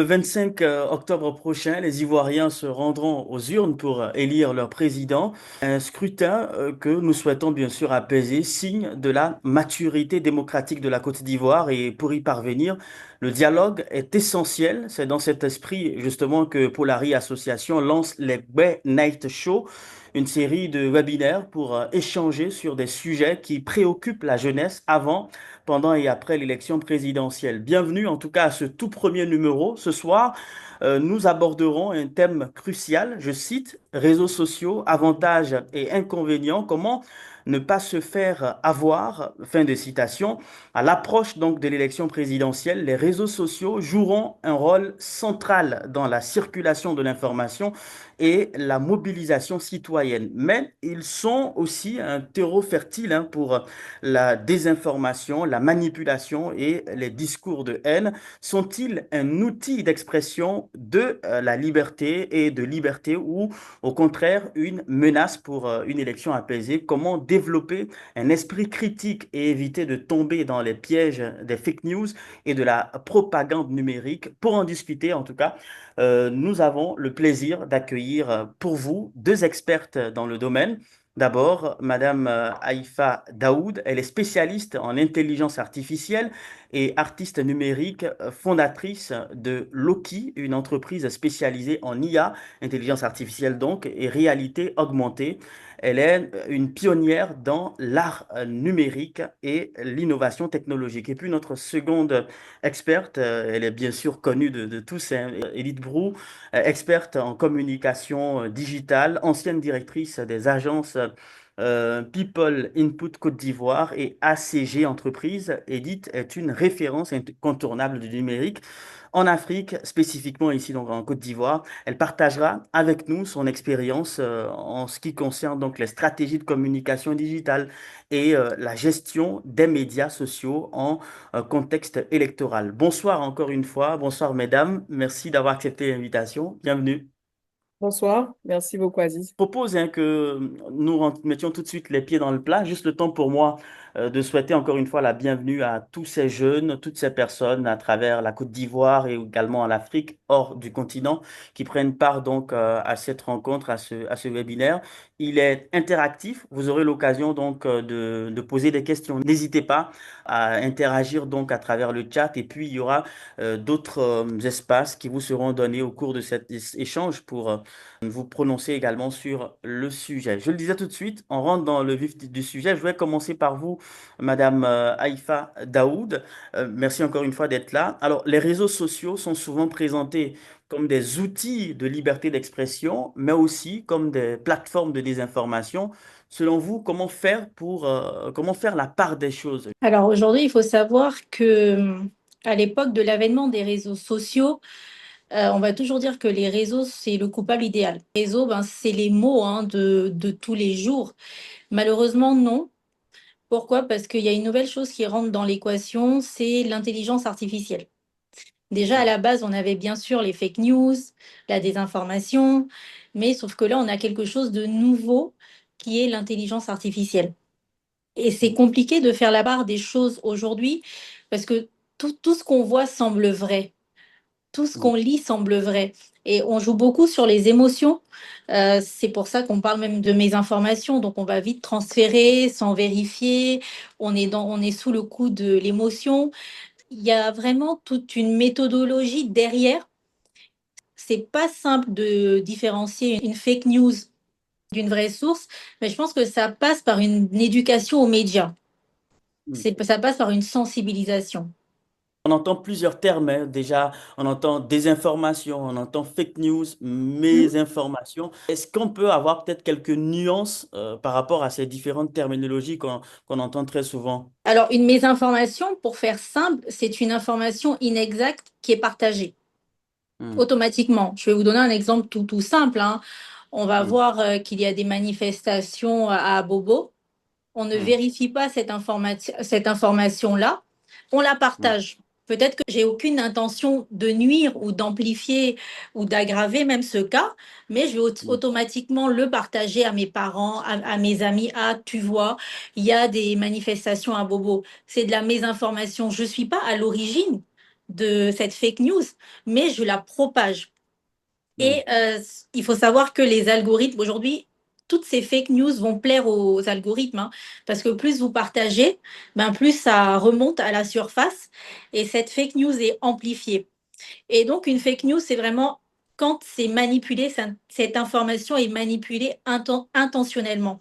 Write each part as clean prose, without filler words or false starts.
Le 25 octobre prochain, les Ivoiriens se rendront aux urnes pour élire leur président. Un scrutin que nous souhaitons bien sûr apaiser, signe de la maturité démocratique de la Côte d'Ivoire. Et pour y parvenir, le dialogue est essentiel. C'est dans cet esprit justement que Polari Association lance les Bay Night Show, une série de webinaires pour échanger sur des sujets qui préoccupent la jeunesse avant, pendant et après l'élection présidentielle. Bienvenue en tout cas à ce tout premier numéro. Ce soir, nous aborderons un thème crucial, je cite, réseaux sociaux, avantages et inconvénients, comment ne pas se faire avoir, fin de citation. À l'approche donc de l'élection présidentielle, les réseaux sociaux joueront un rôle central dans la circulation de l'information et la mobilisation citoyenne. Mais ils sont aussi un terreau fertile pour la désinformation, la manipulation et les discours de haine. Sont-ils un outil d'expression de la liberté et de liberté ou au contraire une menace pour une élection apaisée? Comment développer un esprit critique et éviter de tomber dans les pièges des fake news et de la propagande numérique? Pour en discuter, en tout cas, nous avons le plaisir d'accueillir pour vous deux expertes dans le domaine. D'abord, Madame Haïfa Daoud, elle est spécialiste en intelligence artificielle et artiste numérique, fondatrice de Loki, une entreprise spécialisée en IA, intelligence artificielle donc, et réalité augmentée. Elle est une pionnière dans l'art numérique et l'innovation technologique. Et puis notre seconde experte, elle est bien sûr connue de tous, hein, Edith Brou, experte en communication digitale, ancienne directrice des agences People Input Côte d'Ivoire et ACG Entreprises. Edith est une référence incontournable du numérique en Afrique, spécifiquement ici donc en Côte d'Ivoire. Elle partagera avec nous son expérience en ce qui concerne donc les stratégies de communication digitale et la gestion des médias sociaux en contexte électoral. Bonsoir encore une fois, bonsoir mesdames, merci d'avoir accepté l'invitation. Bienvenue. Bonsoir, merci beaucoup Aziz. Je propose que nous mettions tout de suite les pieds dans le plat, juste le temps pour moi de souhaiter encore une fois la bienvenue à tous ces jeunes, toutes ces personnes à travers la Côte d'Ivoire et également en Afrique, hors du continent, qui prennent part donc à cette rencontre, à ce webinaire. Il est interactif, vous aurez l'occasion donc de poser des questions. N'hésitez pas à interagir donc à travers le chat et puis il y aura d'autres espaces qui vous seront donnés au cours de cet échange pour vous prononcer également sur le sujet. Je le disais tout de suite, on rentre dans le vif du sujet. Je vais commencer par vous, Madame Haïfa Daoud. Merci encore une fois d'être là. Alors, les réseaux sociaux sont souvent présentés comme des outils de liberté d'expression, mais aussi comme des plateformes de désinformation. Selon vous, comment faire la part des choses? Alors aujourd'hui, il faut savoir que à l'époque de l'avènement des réseaux sociaux, on va toujours dire que les réseaux, c'est le coupable idéal. Les réseaux, ben, c'est les mots de tous les jours. Malheureusement, non. Pourquoi? Parce qu'il y a une nouvelle chose qui rentre dans l'équation, c'est l'intelligence artificielle. Déjà, à la base, on avait bien sûr les fake news, la désinformation, mais sauf que là, on a quelque chose de nouveau qui est l'intelligence artificielle. Et c'est compliqué de faire la part des choses aujourd'hui parce que tout ce qu'on voit semble vrai, tout ce qu'on lit semble vrai. Et on joue beaucoup sur les émotions. C'est pour ça qu'on parle même de mésinformation. Donc on va vite transférer sans vérifier. On est sous le coup de l'émotion. Il y a vraiment toute une méthodologie derrière. C'est pas simple de différencier une fake news d'une vraie source, mais je pense que ça passe par une éducation aux médias. Ça passe par une sensibilisation. On entend plusieurs termes, hein. Déjà, on entend désinformation, on entend fake news, Mhm. mésinformation. Est-ce qu'on peut avoir peut-être quelques nuances par rapport à ces différentes terminologies qu'on entend très souvent? Alors, une mésinformation, pour faire simple, c'est une information inexacte qui est partagée Hmm, automatiquement. Je vais vous donner un exemple tout simple, hein. On va hmm, voir qu'il y a des manifestations à Bobo. On ne hmm, vérifie pas cette information-là, on la hmm, partage. Peut-être que j'ai aucune intention de nuire ou d'amplifier ou d'aggraver même ce cas, mais je vais hmm. automatiquement le partager à mes parents, à mes amis. Ah, tu vois, il y a des manifestations à Bobo. C'est de la mésinformation. Je ne suis pas à l'origine de cette fake news, mais je la propage. Mm. Et il faut savoir que les algorithmes, aujourd'hui, toutes ces fake news vont plaire aux algorithmes, hein, parce que plus vous partagez, ben plus ça remonte à la surface et cette fake news est amplifiée. Et donc, une fake news, c'est vraiment quand c'est manipulé, cette information est manipulée intentionnellement.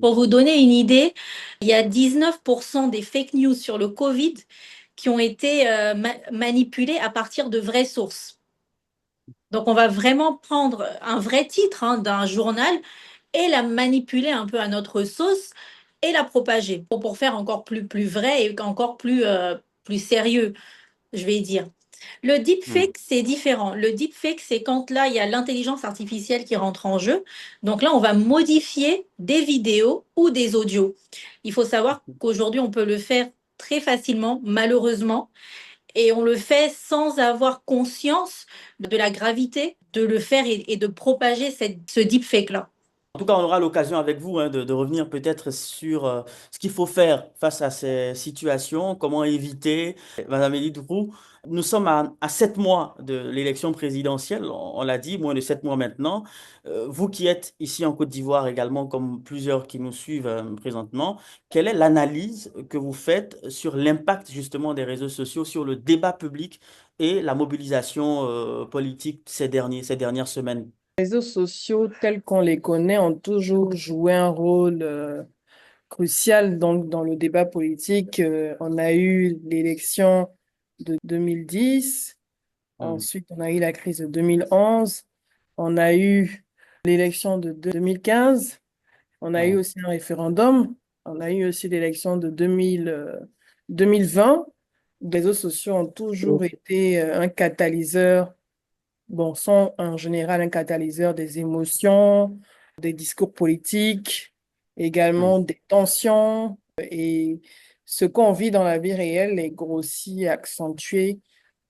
Pour vous donner une idée, il y a 19% des fake news sur le Covid qui ont été manipulées à partir de vraies sources. Donc, on va vraiment prendre un vrai titre, hein, d'un journal et la manipuler un peu à notre sauce et la propager pour faire encore plus vrai et encore plus sérieux, je vais dire. Le Mm. deepfake, c'est différent. Le deepfake, c'est quand là, il y a l'intelligence artificielle qui rentre en jeu. Donc là, on va modifier des vidéos ou des audios. Il faut savoir qu'aujourd'hui, on peut le faire très facilement, malheureusement, et on le fait sans avoir conscience de la gravité de le faire et de propager ce deepfake-là. En tout cas, on aura l'occasion avec vous, hein, de revenir peut-être sur ce qu'il faut faire face à ces situations, comment éviter. Madame Élie Roux, nous sommes à 7 mois de l'élection présidentielle, on l'a dit, moins de 7 mois maintenant. Vous qui êtes ici en Côte d'Ivoire également, comme plusieurs qui nous suivent présentement, quelle est l'analyse que vous faites sur l'impact justement des réseaux sociaux sur le débat public et la mobilisation politique ces dernières semaines? Les réseaux sociaux tels qu'on les connaît ont toujours joué un rôle crucial donc, dans le débat politique. On a eu l'élection de 2010, Mm. ensuite on a eu la crise de 2011, on a eu l'élection de 2015, on a eu Mm. aussi un référendum, on a eu aussi l'élection de 2020. Les réseaux sociaux ont toujours été un catalyseur, bon, sont en général un catalyseur des émotions, des discours politiques, Mm. également des tensions. Et ce qu'on vit dans la vie réelle est grossi et accentué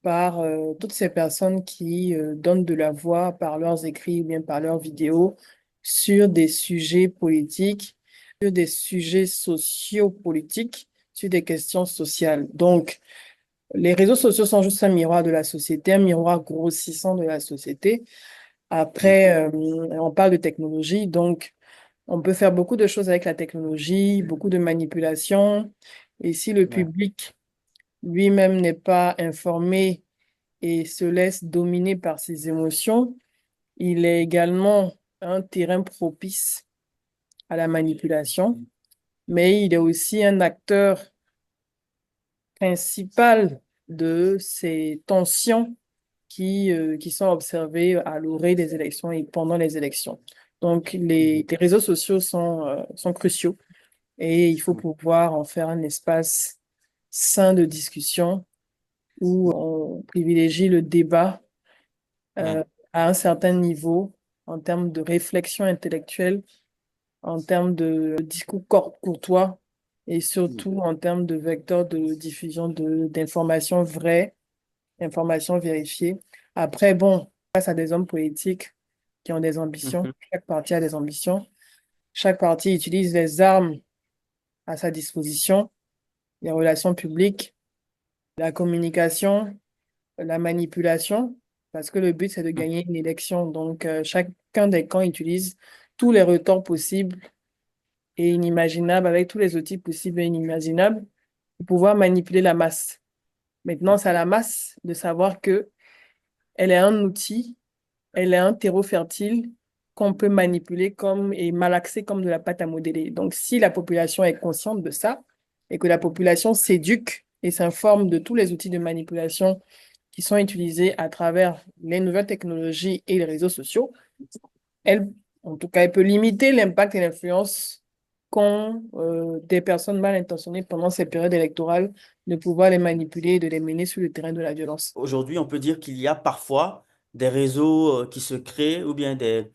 par toutes ces personnes qui donnent de la voix par leurs écrits ou bien par leurs vidéos sur des sujets politiques, sur des sujets sociopolitiques, sur des questions sociales. Donc, les réseaux sociaux sont juste un miroir de la société, un miroir grossissant de la société. Mm. Après, on parle de technologie, donc on peut faire beaucoup de choses avec la technologie, beaucoup de manipulations. Et si le Ouais. public lui-même n'est pas informé et se laisse dominer par ses émotions, il est également un terrain propice à la manipulation, mais il est aussi un acteur principal de ces tensions qui sont observées à l'orée des élections et pendant les élections. Donc, Mhm. les réseaux sociaux sont cruciaux et il faut Mm. pouvoir en faire un espace sain de discussion où on privilégie le débat Ouais. euh, à un certain niveau en termes de réflexion intellectuelle, en termes de discours courtois et Mm. surtout en termes de vecteurs de diffusion d'informations vraies, informations vérifiées. Après, bon, face à des hommes politiques qui ont des ambitions, Mhm. chaque parti a des ambitions, chaque parti utilise les armes à sa disposition, les relations publiques, la communication, la manipulation, parce que le but, c'est de Mm. gagner une élection. Donc, chacun des camps utilise tous les retorts possibles et inimaginables, avec tous les outils possibles et inimaginables, pour pouvoir manipuler la masse. Maintenant, c'est à la masse de savoir que elle est un outil, elle est un terreau fertile qu'on peut manipuler comme et malaxer comme de la pâte à modeler. Donc, si la population est consciente de ça et que la population s'éduque et s'informe de tous les outils de manipulation qui sont utilisés à travers les nouvelles technologies et les réseaux sociaux, elle, en tout cas, elle peut limiter l'impact et l'influence qu'ont des personnes mal intentionnées pendant ces périodes électorales de pouvoir les manipuler et de les mener sur le terrain de la violence. Aujourd'hui, on peut dire qu'il y a parfois des réseaux qui se créent ou bien des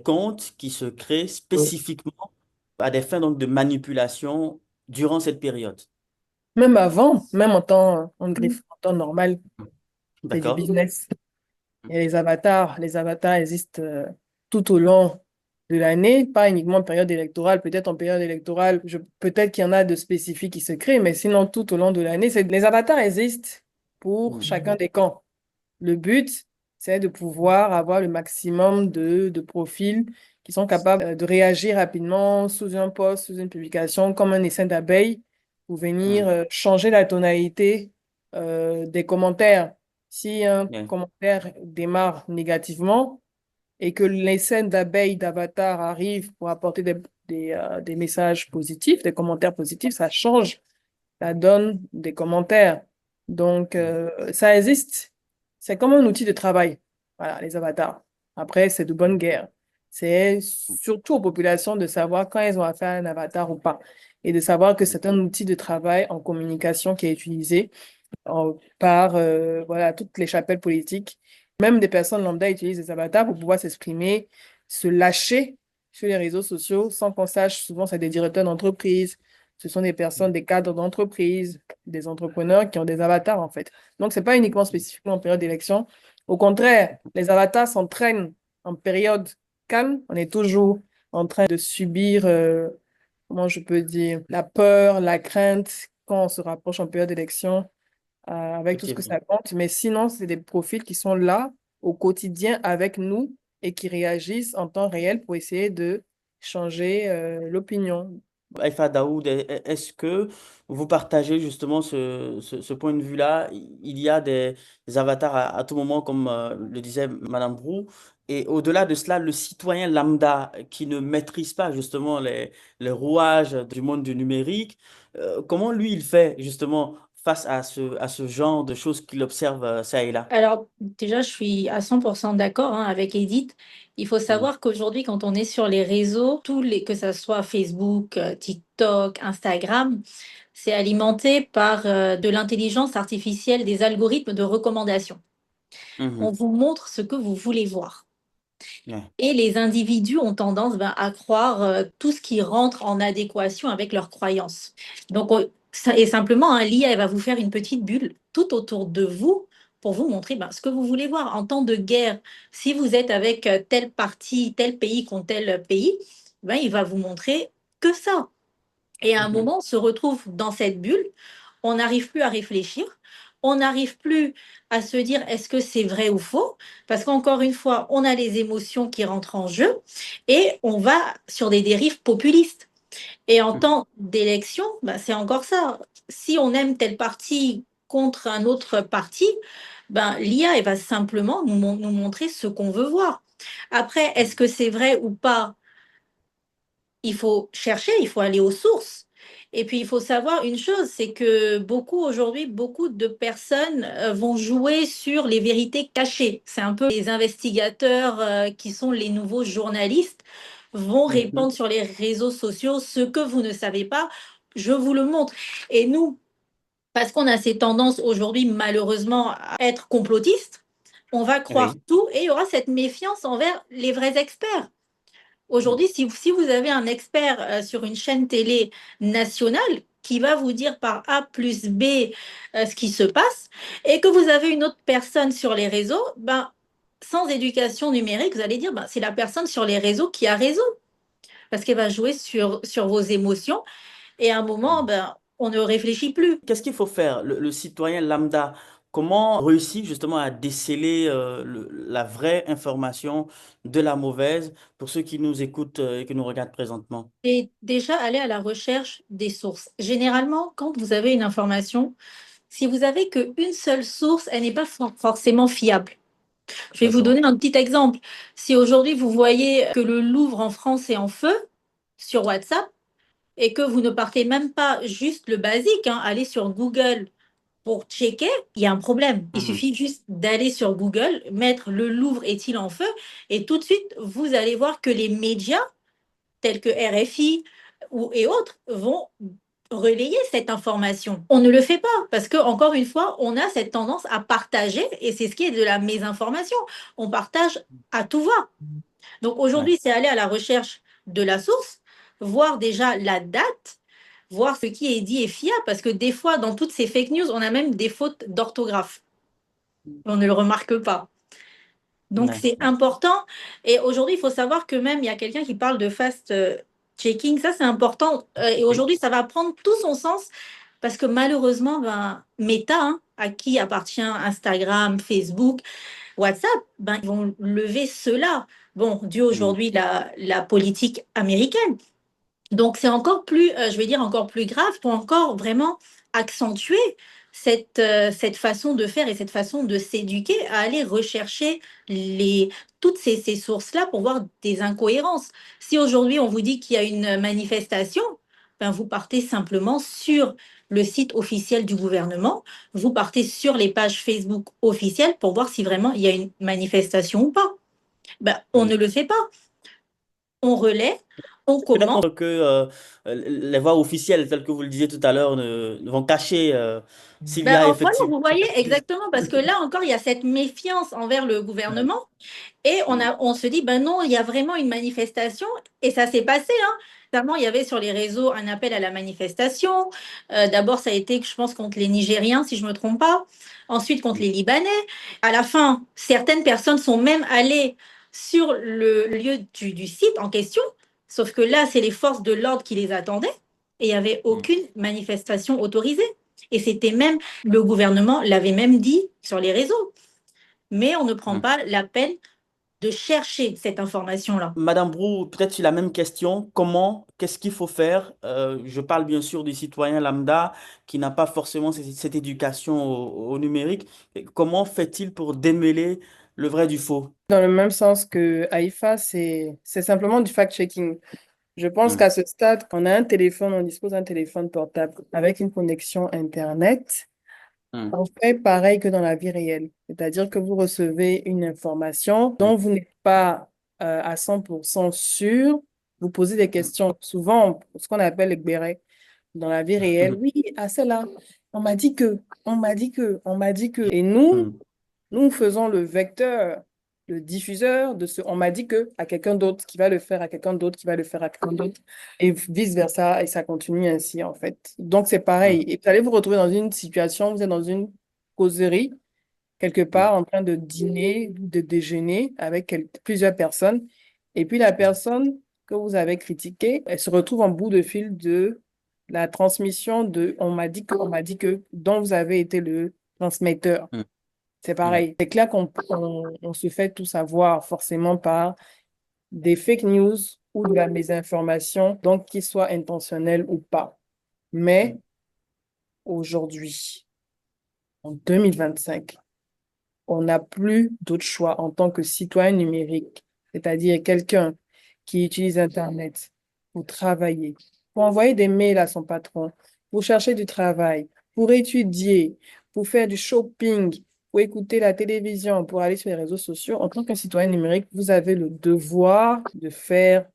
comptes qui se créent spécifiquement à des fins donc, de manipulation durant cette période. Même avant, même en griffe, en temps normal, c'est du D'accord? business. Et les avatars. Les avatars existent tout au long de l'année, pas uniquement en période électorale. Peut-être en période électorale, peut-être qu'il y en a de spécifiques qui se créent, mais sinon tout au long de l'année, les avatars existent pour Mhm. chacun des camps. Le but, c'est de pouvoir avoir le maximum de profils qui sont capables de réagir rapidement sous un post, sous une publication, comme un essaim d'abeilles, pour venir Mhm. changer la tonalité des commentaires. Si un Ouais. commentaire démarre négativement et que l'essaim d'abeilles d'avatar arrive pour apporter des messages positifs, des commentaires positifs, ça change la donne des commentaires. Donc, ça existe. C'est comme un outil de travail. Voilà, les avatars. Après, c'est de bonne guerre. C'est surtout aux populations de savoir quand elles ont affaire à un avatar ou pas. Et de savoir que c'est un outil de travail en communication qui est utilisé par voilà, toutes les chapelles politiques. Même des personnes lambda utilisent des avatars pour pouvoir s'exprimer, se lâcher sur les réseaux sociaux sans qu'on sache. Souvent, c'est des directeurs d'entreprise, ce sont des personnes, des cadres d'entreprise, des entrepreneurs qui ont des avatars en fait. Donc, c'est pas uniquement spécifique en période d'élection. Au contraire, les avatars s'entraînent en période calme. On est toujours en train de subir, comment je peux dire, la peur, la crainte quand on se rapproche en période d'élection avec tout ce que Effectivement. ça compte. Mais sinon, c'est des profils qui sont là au quotidien avec nous et qui réagissent en temps réel pour essayer de changer l'opinion. Aïfa Daoud, est-ce que vous partagez justement ce point de vue-là? Il y a des avatars à tout moment, comme le disait Madame Brou, et au-delà de cela, le citoyen lambda qui ne maîtrise pas justement les rouages du monde du numérique, comment lui il fait justement face à ce genre de choses qu'il observe ça et là? Alors, déjà, je suis à 100% d'accord hein, avec Edith. Il faut Mhm. savoir qu'aujourd'hui, quand on est sur les réseaux, que ce soit Facebook, TikTok, Instagram, c'est alimenté par de l'intelligence artificielle, des algorithmes de recommandation. On Mhm. vous montre ce que vous voulez voir. Ouais. Et les individus ont tendance à croire tout ce qui rentre en adéquation avec leurs croyances. Donc, et simplement, l'IA, elle va vous faire une petite bulle tout autour de vous pour vous montrer ce que vous voulez voir. En temps de guerre, si vous êtes avec tel parti, tel pays contre tel pays, il va vous montrer que ça. Et à un Mhm. moment, on se retrouve dans cette bulle, on n'arrive plus à réfléchir, on n'arrive plus à se dire est-ce que c'est vrai ou faux, parce qu'encore une fois, on a les émotions qui rentrent en jeu et on va sur des dérives populistes. Et en Mhm. temps d'élection, c'est encore ça. Si on aime tel parti contre un autre parti, l'IA elle va simplement nous montrer ce qu'on veut voir. Après, est-ce que c'est vrai ou pas? Il faut chercher, il faut aller aux sources. Et puis, il faut savoir une chose, c'est que aujourd'hui, beaucoup de personnes vont jouer sur les vérités cachées. C'est un peu les investigateurs qui sont les nouveaux journalistes vont Mhm. répandre sur les réseaux sociaux ce que vous ne savez pas, je vous le montre. Et nous, parce qu'on a ces tendances aujourd'hui, malheureusement, à être complotistes, on va croire Oui. tout et il y aura cette méfiance envers les vrais experts. Aujourd'hui, si vous avez un expert sur une chaîne télé nationale qui va vous dire par A plus B ce qui se passe, et que vous avez une autre personne sur les réseaux, sans éducation numérique, vous allez dire c'est la personne sur les réseaux qui a raison, parce qu'elle va jouer sur vos émotions, et à un moment, on ne réfléchit plus. Qu'est-ce qu'il faut faire, le citoyen lambda? Comment réussir justement à déceler la vraie information de la mauvaise pour ceux qui nous écoutent et qui nous regardent présentement? Et déjà, aller à la recherche des sources. Généralement, quand vous avez une information, si vous avez qu'une seule source, elle n'est pas forcément fiable. Je vais vous D'accord. donner un petit exemple. Si aujourd'hui vous voyez que le Louvre en France est en feu sur WhatsApp et que vous ne partez même pas juste le basique, aller sur Google pour checker, il y a un problème. Il Mhm. suffit juste d'aller sur Google, mettre le Louvre est-il en feu et tout de suite vous allez voir que les médias tels que RFI et autres vont relayer cette information. On ne le fait pas parce que, encore une fois, on a cette tendance à partager et c'est ce qui est de la mésinformation. On partage à tout va. Donc Ouais. aujourd'hui, c'est aller à la recherche de la source, voir déjà la date, voir ce qui est dit est fiable parce que des fois, dans toutes ces fake news, on a même des fautes d'orthographe. On ne le remarque pas. Donc, Ouais. c'est important. Et aujourd'hui, il faut savoir que même, il y a quelqu'un qui parle de fast-checking. Ça, c'est important. Et Oui. aujourd'hui, ça va prendre tout son sens parce que malheureusement, Meta à qui appartient Instagram, Facebook, WhatsApp, ben, ils vont lever cela. Bon, dû Mm. aujourd'hui la politique américaine. Donc, c'est encore plus, je vais dire, encore plus grave pour encore vraiment accentuer cette façon de faire et cette façon de s'éduquer à aller rechercher les, toutes ces sources-là pour voir des incohérences. Si aujourd'hui on vous dit qu'il y a une manifestation, ben vous partez simplement sur le site officiel du gouvernement, vous partez sur les pages Facebook officielles pour voir si vraiment il y a une manifestation ou pas. Ben, on Mm. ne le fait pas. On relaie, on Je suis commente. d'accord que les voix officielles, telles que vous le disiez tout à l'heure, ne vont cacher s'il y Ben, a voilà, effectivement vous voyez des... exactement, parce que là encore, il y a cette méfiance envers le Ouais. gouvernement et Mm. on se dit, ben non, il y a vraiment une manifestation et ça s'est passé, hein. Notamment, il y avait sur les réseaux un appel à la manifestation. D'abord, ça a été, je pense, contre les Nigériens, si je ne me trompe pas. Ensuite, contre Mm. les Libanais. À la fin, certaines personnes sont même allées sur le lieu du site en question, sauf que là, c'est les forces de l'ordre qui les attendaient et il n'y avait Mm. aucune manifestation autorisée. Et c'était même, le gouvernement l'avait même dit sur les réseaux. Mais on ne prend Mm. pas la peine de chercher cette information-là. Madame Brou, peut-être sur la même question, comment, qu'est-ce qu'il faut faire? Je parle bien sûr du citoyen lambda qui n'a pas forcément cette éducation au numérique. Et comment fait-il pour démêler le vrai du faux? Dans le même sens que Haïfa, c'est simplement du fact-checking. Je pense Mm. qu'à ce stade, on a un téléphone, on dispose d'un téléphone portable avec une connexion Internet. Mm. On fait pareil que dans la vie réelle. C'est-à-dire que vous recevez une information Mm. dont vous n'êtes pas à 100% sûr. Vous posez des questions. Souvent, ce qu'on appelle les bérets. Dans la vie réelle, oui, à cela, on m'a dit que, on m'a dit que, on m'a dit que. Et nous, Mm. nous faisons le vecteur, le diffuseur de ce on m'a dit que à quelqu'un d'autre qui va le faire à quelqu'un d'autre qui va le faire à quelqu'un d'autre et vice-versa et ça continue ainsi en fait. Donc c'est pareil. Mm. Et vous allez vous retrouver dans une situation, vous êtes dans une causerie quelque Mm. part en train de dîner ou de déjeuner avec plusieurs personnes et puis la Mm. personne que vous avez critiquée, elle se retrouve en bout de fil de la transmission de on m'a dit que dont vous avez été le transmetteur. Mm. C'est Mm. pareil. C'est clair on se fait tout savoir forcément par des fake news ou de la mésinformation, donc qu'ils soient intentionnels ou pas. Mais aujourd'hui, en 2025, on n'a plus d'autre choix en tant que citoyen numérique, c'est-à-dire quelqu'un qui utilise Internet pour travailler, pour envoyer des mails à son patron, pour chercher du travail, pour étudier, pour faire du shopping, pour écouter la télévision, pour aller sur les réseaux sociaux. En tant que citoyen numérique, vous avez le devoir de faire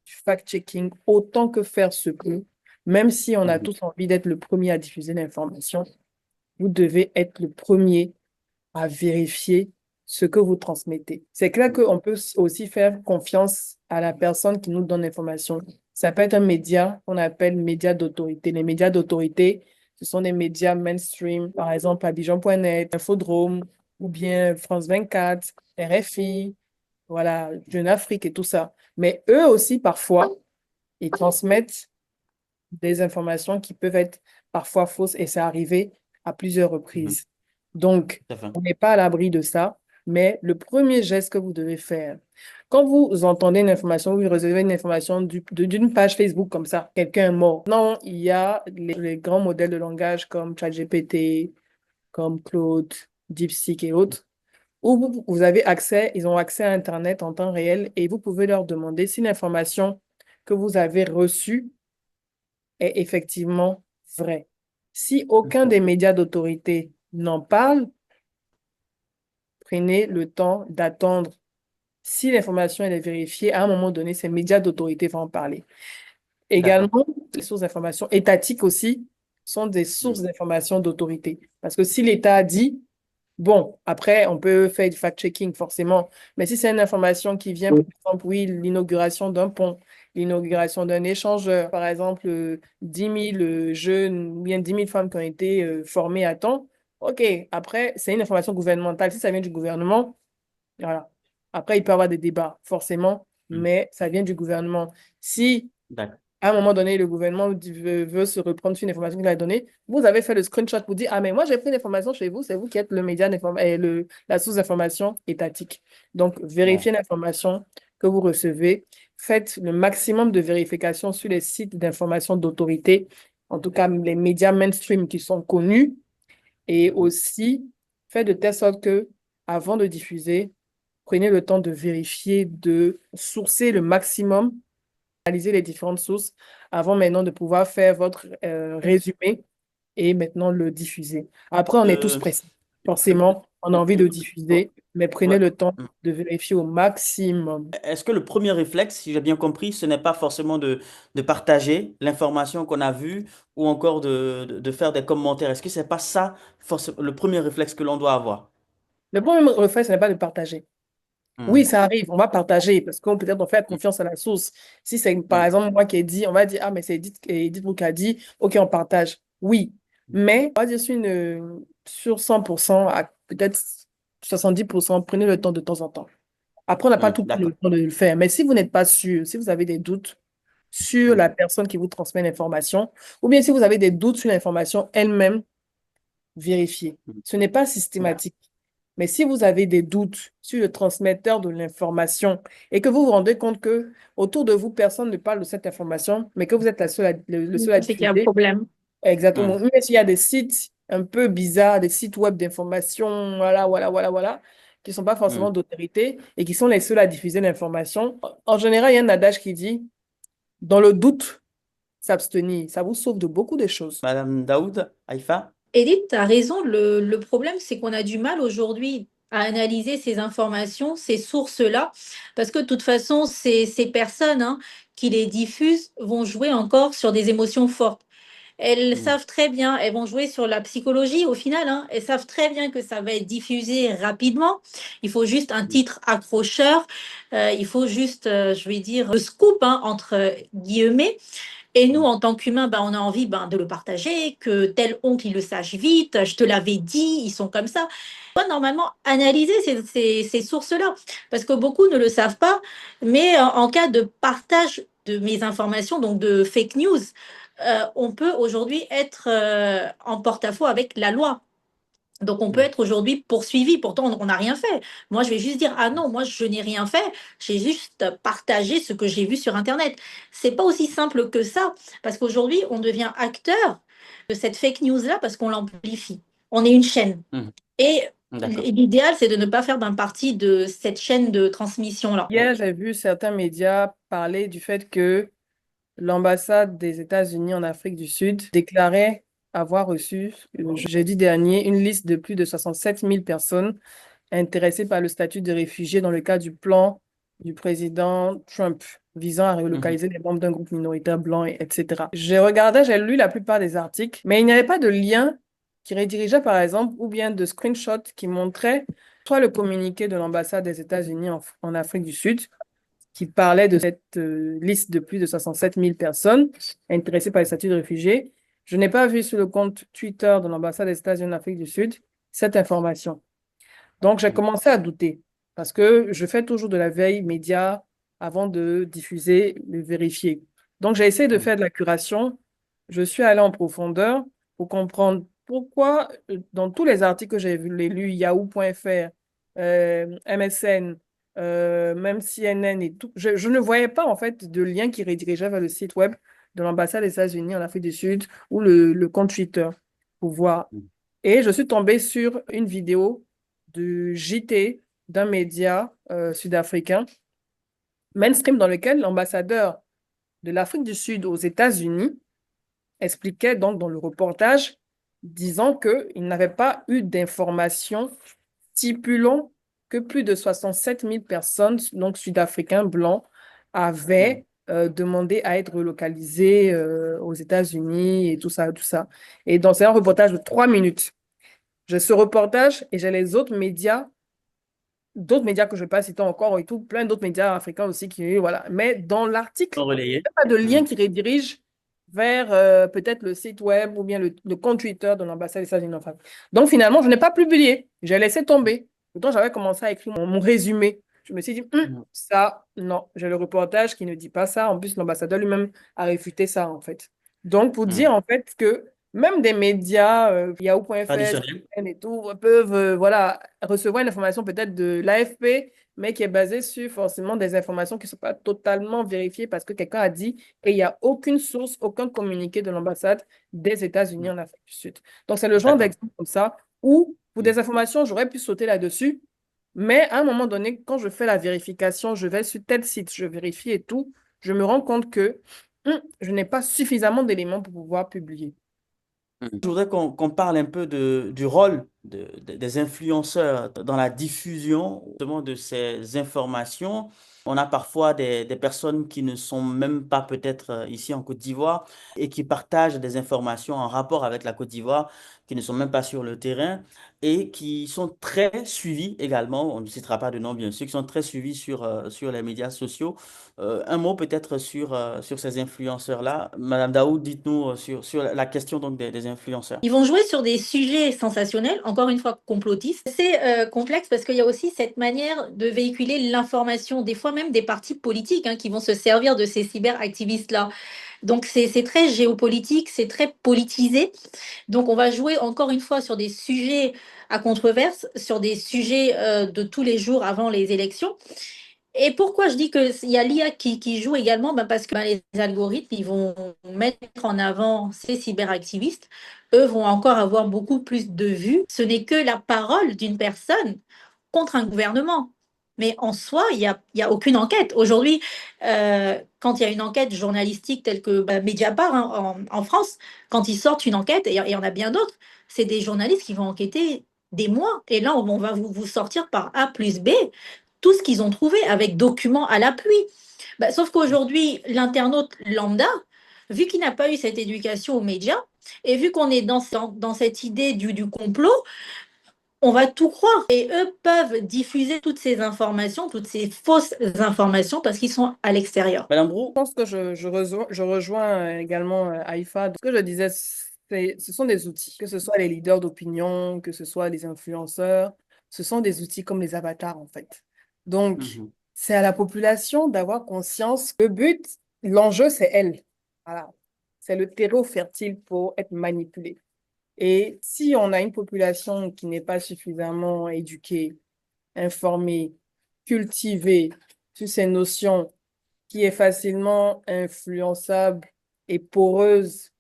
du fact-checking autant que faire se peut, même si on a Mm. tous envie d'être le premier à diffuser l'information. Vous devez être le premier à vérifier ce que vous transmettez. C'est clair qu'on peut aussi faire confiance à la personne qui nous donne l'information. Ça peut être un média qu'on appelle média d'autorité. Les médias d'autorité, ce sont des médias mainstream, par exemple Abidjan.net, Infodrome, ou bien France 24, RFI, voilà, Jeune Afrique et tout ça. Mais eux aussi, parfois, ils transmettent des informations qui peuvent être parfois fausses et c'est arrivé à plusieurs Mm. reprises. Donc, Tout à fait. on n'est pas à l'abri de ça, mais le premier geste que vous devez faire, quand vous entendez une information, vous recevez une information d'une page Facebook comme ça, quelqu'un est mort. Non, il y a les grands modèles de langage comme ChatGPT, comme Claude, DeepSeek et autres, où vous avez accès, ils ont accès à Internet en temps réel et vous pouvez leur demander si l'information que vous avez reçue est effectivement vrai. Si aucun des médias d'autorité n'en parle, prenez le temps d'attendre. Si l'information elle est vérifiée, à un moment donné, ces médias d'autorité vont en parler. D'accord. Également, les sources d'information étatiques aussi sont des sources Mm. d'information d'autorité. Parce que si l'État a dit, bon, après, on peut faire du fact-checking, forcément. Mais si c'est une information qui vient, par exemple, oui, l'inauguration d'un pont, l'inauguration d'un échangeur, par exemple, 10 000 jeunes ou bien 10 000 femmes qui ont été formées à temps, OK, après, c'est une information gouvernementale. Si ça vient du gouvernement, voilà. Après, il peut y avoir des débats, forcément, Mm. mais ça vient du gouvernement. Si D'accord. À un moment donné, le gouvernement veut se reprendre sur une information qu'il a donnée. Vous avez fait le screenshot pour dire, ah, mais moi, j'ai pris l'information chez vous, c'est vous qui êtes le média la source d'information étatique. Donc, Ouais. vérifiez l'information que vous recevez. Faites le maximum de vérifications sur les sites d'information d'autorité, en tout cas les médias mainstream qui sont connus. Et aussi, faites de telle sorte que, avant de diffuser, prenez le temps de vérifier, de sourcer le maximum, analyser les différentes sources avant maintenant de pouvoir faire votre résumé et maintenant le diffuser. Après, on est tous Euh, pressés. Forcément, on a envie de diffuser, mais prenez ouais. le temps de vérifier au maximum. Est-ce que le premier réflexe, si j'ai bien compris, ce n'est pas forcément de partager l'information qu'on a vue ou encore de faire des commentaires? Est-ce que c'est pas ça le premier réflexe que l'on doit avoir? Le premier réflexe, ce n'est pas de partager. Oui, Hmm, ça arrive, on va partager parce qu'on peut-être on fait confiance à la source. Si c'est par hmm, exemple moi qui ai dit, on va dire, ah, mais c'est Edith Brooke a dit, ok, on partage. Oui, mais on va dire sur 100% à peut-être 70%, prenez le temps de temps en temps. Après, on n'a pas tout le temps d'accord. le temps de le faire. Mais si vous n'êtes pas sûr, si vous avez des doutes sur Hmm, la personne qui vous transmet l'information, ou bien si vous avez des doutes sur l'information elle-même, vérifiez. hmm, Ce n'est pas hmm, systématique. Mais si vous avez des doutes sur le transmetteur de l'information et que vous vous rendez compte que autour de vous, personne ne parle de cette information, mais que vous êtes le seul à C'est qu'il y a un diffuser, problème. exactement. hmm. Même s'il y a des sites un peu bizarres, des sites web d'information, voilà, qui ne sont pas Hmm. forcément d'autorité et qui sont les seuls à diffuser l'information. En général, il y a un adage qui dit, dans le doute, s'abstenir. Ça vous sauve de beaucoup de choses. Madame Daoud, Haïfa? Edith, tu as raison. Le problème, c'est qu'on a du mal aujourd'hui à analyser ces informations, ces sources-là, parce que de toute façon, ces personnes qui les diffusent vont jouer encore sur des émotions fortes. Elles Hmm, savent très bien, elles vont jouer sur la psychologie au final, elles savent très bien que ça va être diffusé rapidement. Il faut juste un hmm, titre accrocheur, il faut juste, je vais dire, le scoop entre guillemets. Et nous, hmm. en tant qu'humains, on a envie de le partager, que tel oncle, il le sache vite, je te l'avais dit, ils sont comme ça. On doit normalement analyser ces sources-là, parce que beaucoup ne le savent pas, mais en cas de partage de mes informations, donc de fake news, on peut aujourd'hui être en porte-à-faux avec la loi. Donc, on peut Hmm. être aujourd'hui poursuivi, pourtant on n'a rien fait. Moi, je vais juste dire, ah non, moi, je n'ai rien fait, j'ai juste partagé ce que j'ai vu sur Internet. C'est pas aussi simple que ça, parce qu'aujourd'hui, on devient acteur de cette fake news-là parce qu'on l'amplifie. On est une chaîne. Hmm. Et D'accord. l'idéal, c'est de ne pas faire d'un parti de cette chaîne de transmission-là. Hier, j'ai vu certains médias parler du fait que l'ambassade des États-Unis en Afrique du Sud déclarait avoir reçu le jeudi dernier une liste de plus de 67 000 personnes intéressées par le statut de réfugié dans le cadre du plan du président Trump visant à Mhm. relocaliser les membres d'un groupe minoritaire blanc, etc. J'ai lu la plupart des articles, mais il n'y avait pas de lien qui redirigeait, par exemple, ou bien de screenshot qui montrait soit le communiqué de l'ambassade des États-Unis en Afrique du Sud, qui parlait de cette liste de plus de 67 000 personnes intéressées par le statut de réfugié. Je n'ai pas vu sur le compte Twitter de l'ambassade des États-Unis en Afrique du Sud cette information. Donc, j'ai commencé à douter parce que je fais toujours de la veille média avant de diffuser, de vérifier. Donc, j'ai essayé de Mhm. faire de la curation. Je suis allée en profondeur pour comprendre pourquoi, dans tous les articles que j'ai lus, Yahoo.fr, MSN, même CNN et tout, je ne voyais pas en fait de lien qui redirigeait vers le site web de l'ambassade des États-Unis en Afrique du Sud ou le compte Twitter pour voir. Mhm. Et je suis tombée sur une vidéo du JT d'un média sud-africain, mainstream, dans lequel l'ambassadeur de l'Afrique du Sud aux États-Unis expliquait donc dans le reportage, disant qu'il n'avait pas eu d'informations stipulant que plus de 67 000 personnes, donc sud-africains blancs, Mhm. avaient demandé à être relocalisées aux États-Unis et tout ça, tout ça. Et donc, c'est un reportage de 3 minutes. J'ai ce reportage et j'ai les autres médias, d'autres médias que je ne vais pas citer encore et tout, plein d'autres médias africains aussi qui, voilà. Mais dans l'article, il Relayé. n'y a pas de lien Mhm. qui redirige vers peut-être le site web ou bien le compte Twitter de l'ambassade des États-Unis en France. Donc finalement, je n'ai pas publié. J'ai laissé tomber. Pourtant, j'avais commencé à écrire mon résumé. Je me suis dit, ça, non, j'ai le reportage qui ne dit pas ça. En plus, l'ambassadeur lui-même a réfuté ça, en fait. Donc, pour dire, en fait, que même des médias, Yahoo.fr, Traditionnel. CNN et tout, peuvent, voilà, recevoir une information peut-être de l'AFP, mais qui est basée sur forcément des informations qui ne sont pas totalement vérifiées parce que quelqu'un a dit et il n'y a aucune source, aucun communiqué de l'ambassade des États-Unis en Afrique du Sud. Donc, c'est le genre D'accord. d'exemple comme ça où, pour des informations, j'aurais pu sauter là-dessus, mais à un moment donné, quand je fais la vérification, je vais sur tel site, je vérifie et tout, je me rends compte que je n'ai pas suffisamment d'éléments pour pouvoir publier. Je voudrais qu'on parle un peu du rôle des influenceurs dans la diffusion justement de ces informations. On a parfois des personnes qui ne sont même pas peut-être ici en Côte d'Ivoire et qui partagent des informations en rapport avec la Côte d'Ivoire, qui ne sont même pas sur le terrain et qui sont très suivis également, on ne citera pas de nom bien sûr, qui sont très suivis sur les médias sociaux. Un mot peut-être sur ces influenceurs-là. Madame Daoud, dites-nous sur la question donc des influenceurs. Ils vont jouer sur des sujets sensationnels, encore une fois complotistes. C'est complexe parce qu'il y a aussi cette manière de véhiculer l'information, des fois même des partis politiques qui vont se servir de ces cyberactivistes-là. Donc c'est très géopolitique, c'est très politisé. Donc on va jouer encore une fois sur des sujets à controverse, sur des sujets de tous les jours avant les élections. Et pourquoi je dis qu'il y a l'IA qui joue également? Parce que les algorithmes, ils vont mettre en avant ces cyberactivistes. Eux vont encore avoir beaucoup plus de vues. Ce n'est que la parole d'une personne contre un gouvernement. Mais en soi, il y a aucune enquête. Aujourd'hui, quand il y a une enquête journalistique telle que Mediapart en France, quand ils sortent une enquête, et il y en a bien d'autres, c'est des journalistes qui vont enquêter des mois. Et là, on va vous sortir par A plus B tout ce qu'ils ont trouvé avec documents à l'appui. Sauf qu'aujourd'hui, l'internaute lambda, vu qu'il n'a pas eu cette éducation aux médias, et vu qu'on est dans cette idée du complot, on va tout croire. Et eux peuvent diffuser toutes ces informations, toutes ces fausses informations, parce qu'ils sont à l'extérieur. Madame Brou, Je pense que je rejoins également Haïfa. Ce que je disais, ce sont des outils, que ce soit les leaders d'opinion, que ce soit les influenceurs, ce sont des outils comme les avatars en fait. Donc, c'est à la population d'avoir conscience. Le but, l'enjeu, c'est elle. Voilà. C'est le terreau fertile pour être manipulé. Et si on a une population qui n'est pas suffisamment éduquée, informée, cultivée sur ces notions, qui est facilement influençable et poreuse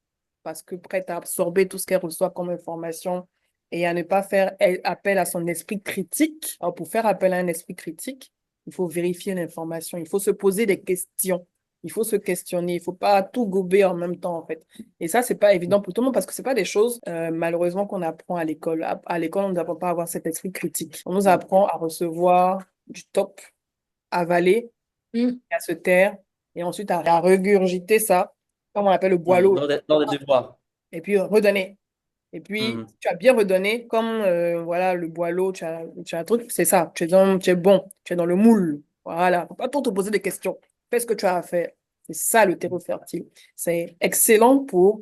parce que prête à absorber tout ce qu'elle reçoit comme information et à ne pas faire appel à son esprit critique. Alors, pour faire appel à un esprit critique, il faut vérifier l'information, il faut se poser des questions, il faut se questionner, il ne faut pas tout gober en même temps, en fait. Et ça, c'est pas évident pour tout le monde parce que c'est pas des choses, malheureusement, qu'on apprend à l'école. À l'école, on ne nous apprend pas à avoir cet esprit critique. On nous apprend à recevoir du top, avaler, à se taire et ensuite à regurgiter ça, comme on appelle le boileau, dans des devoirs. et puis redonner. Et puis, tu as bien redonné, comme voilà, le boileau, tu as un truc, c'est ça, tu es bon, tu es dans le moule. Voilà, faut pas trop te poser des questions. Fais ce que tu as à faire. C'est ça le terreau fertile. C'est excellent pour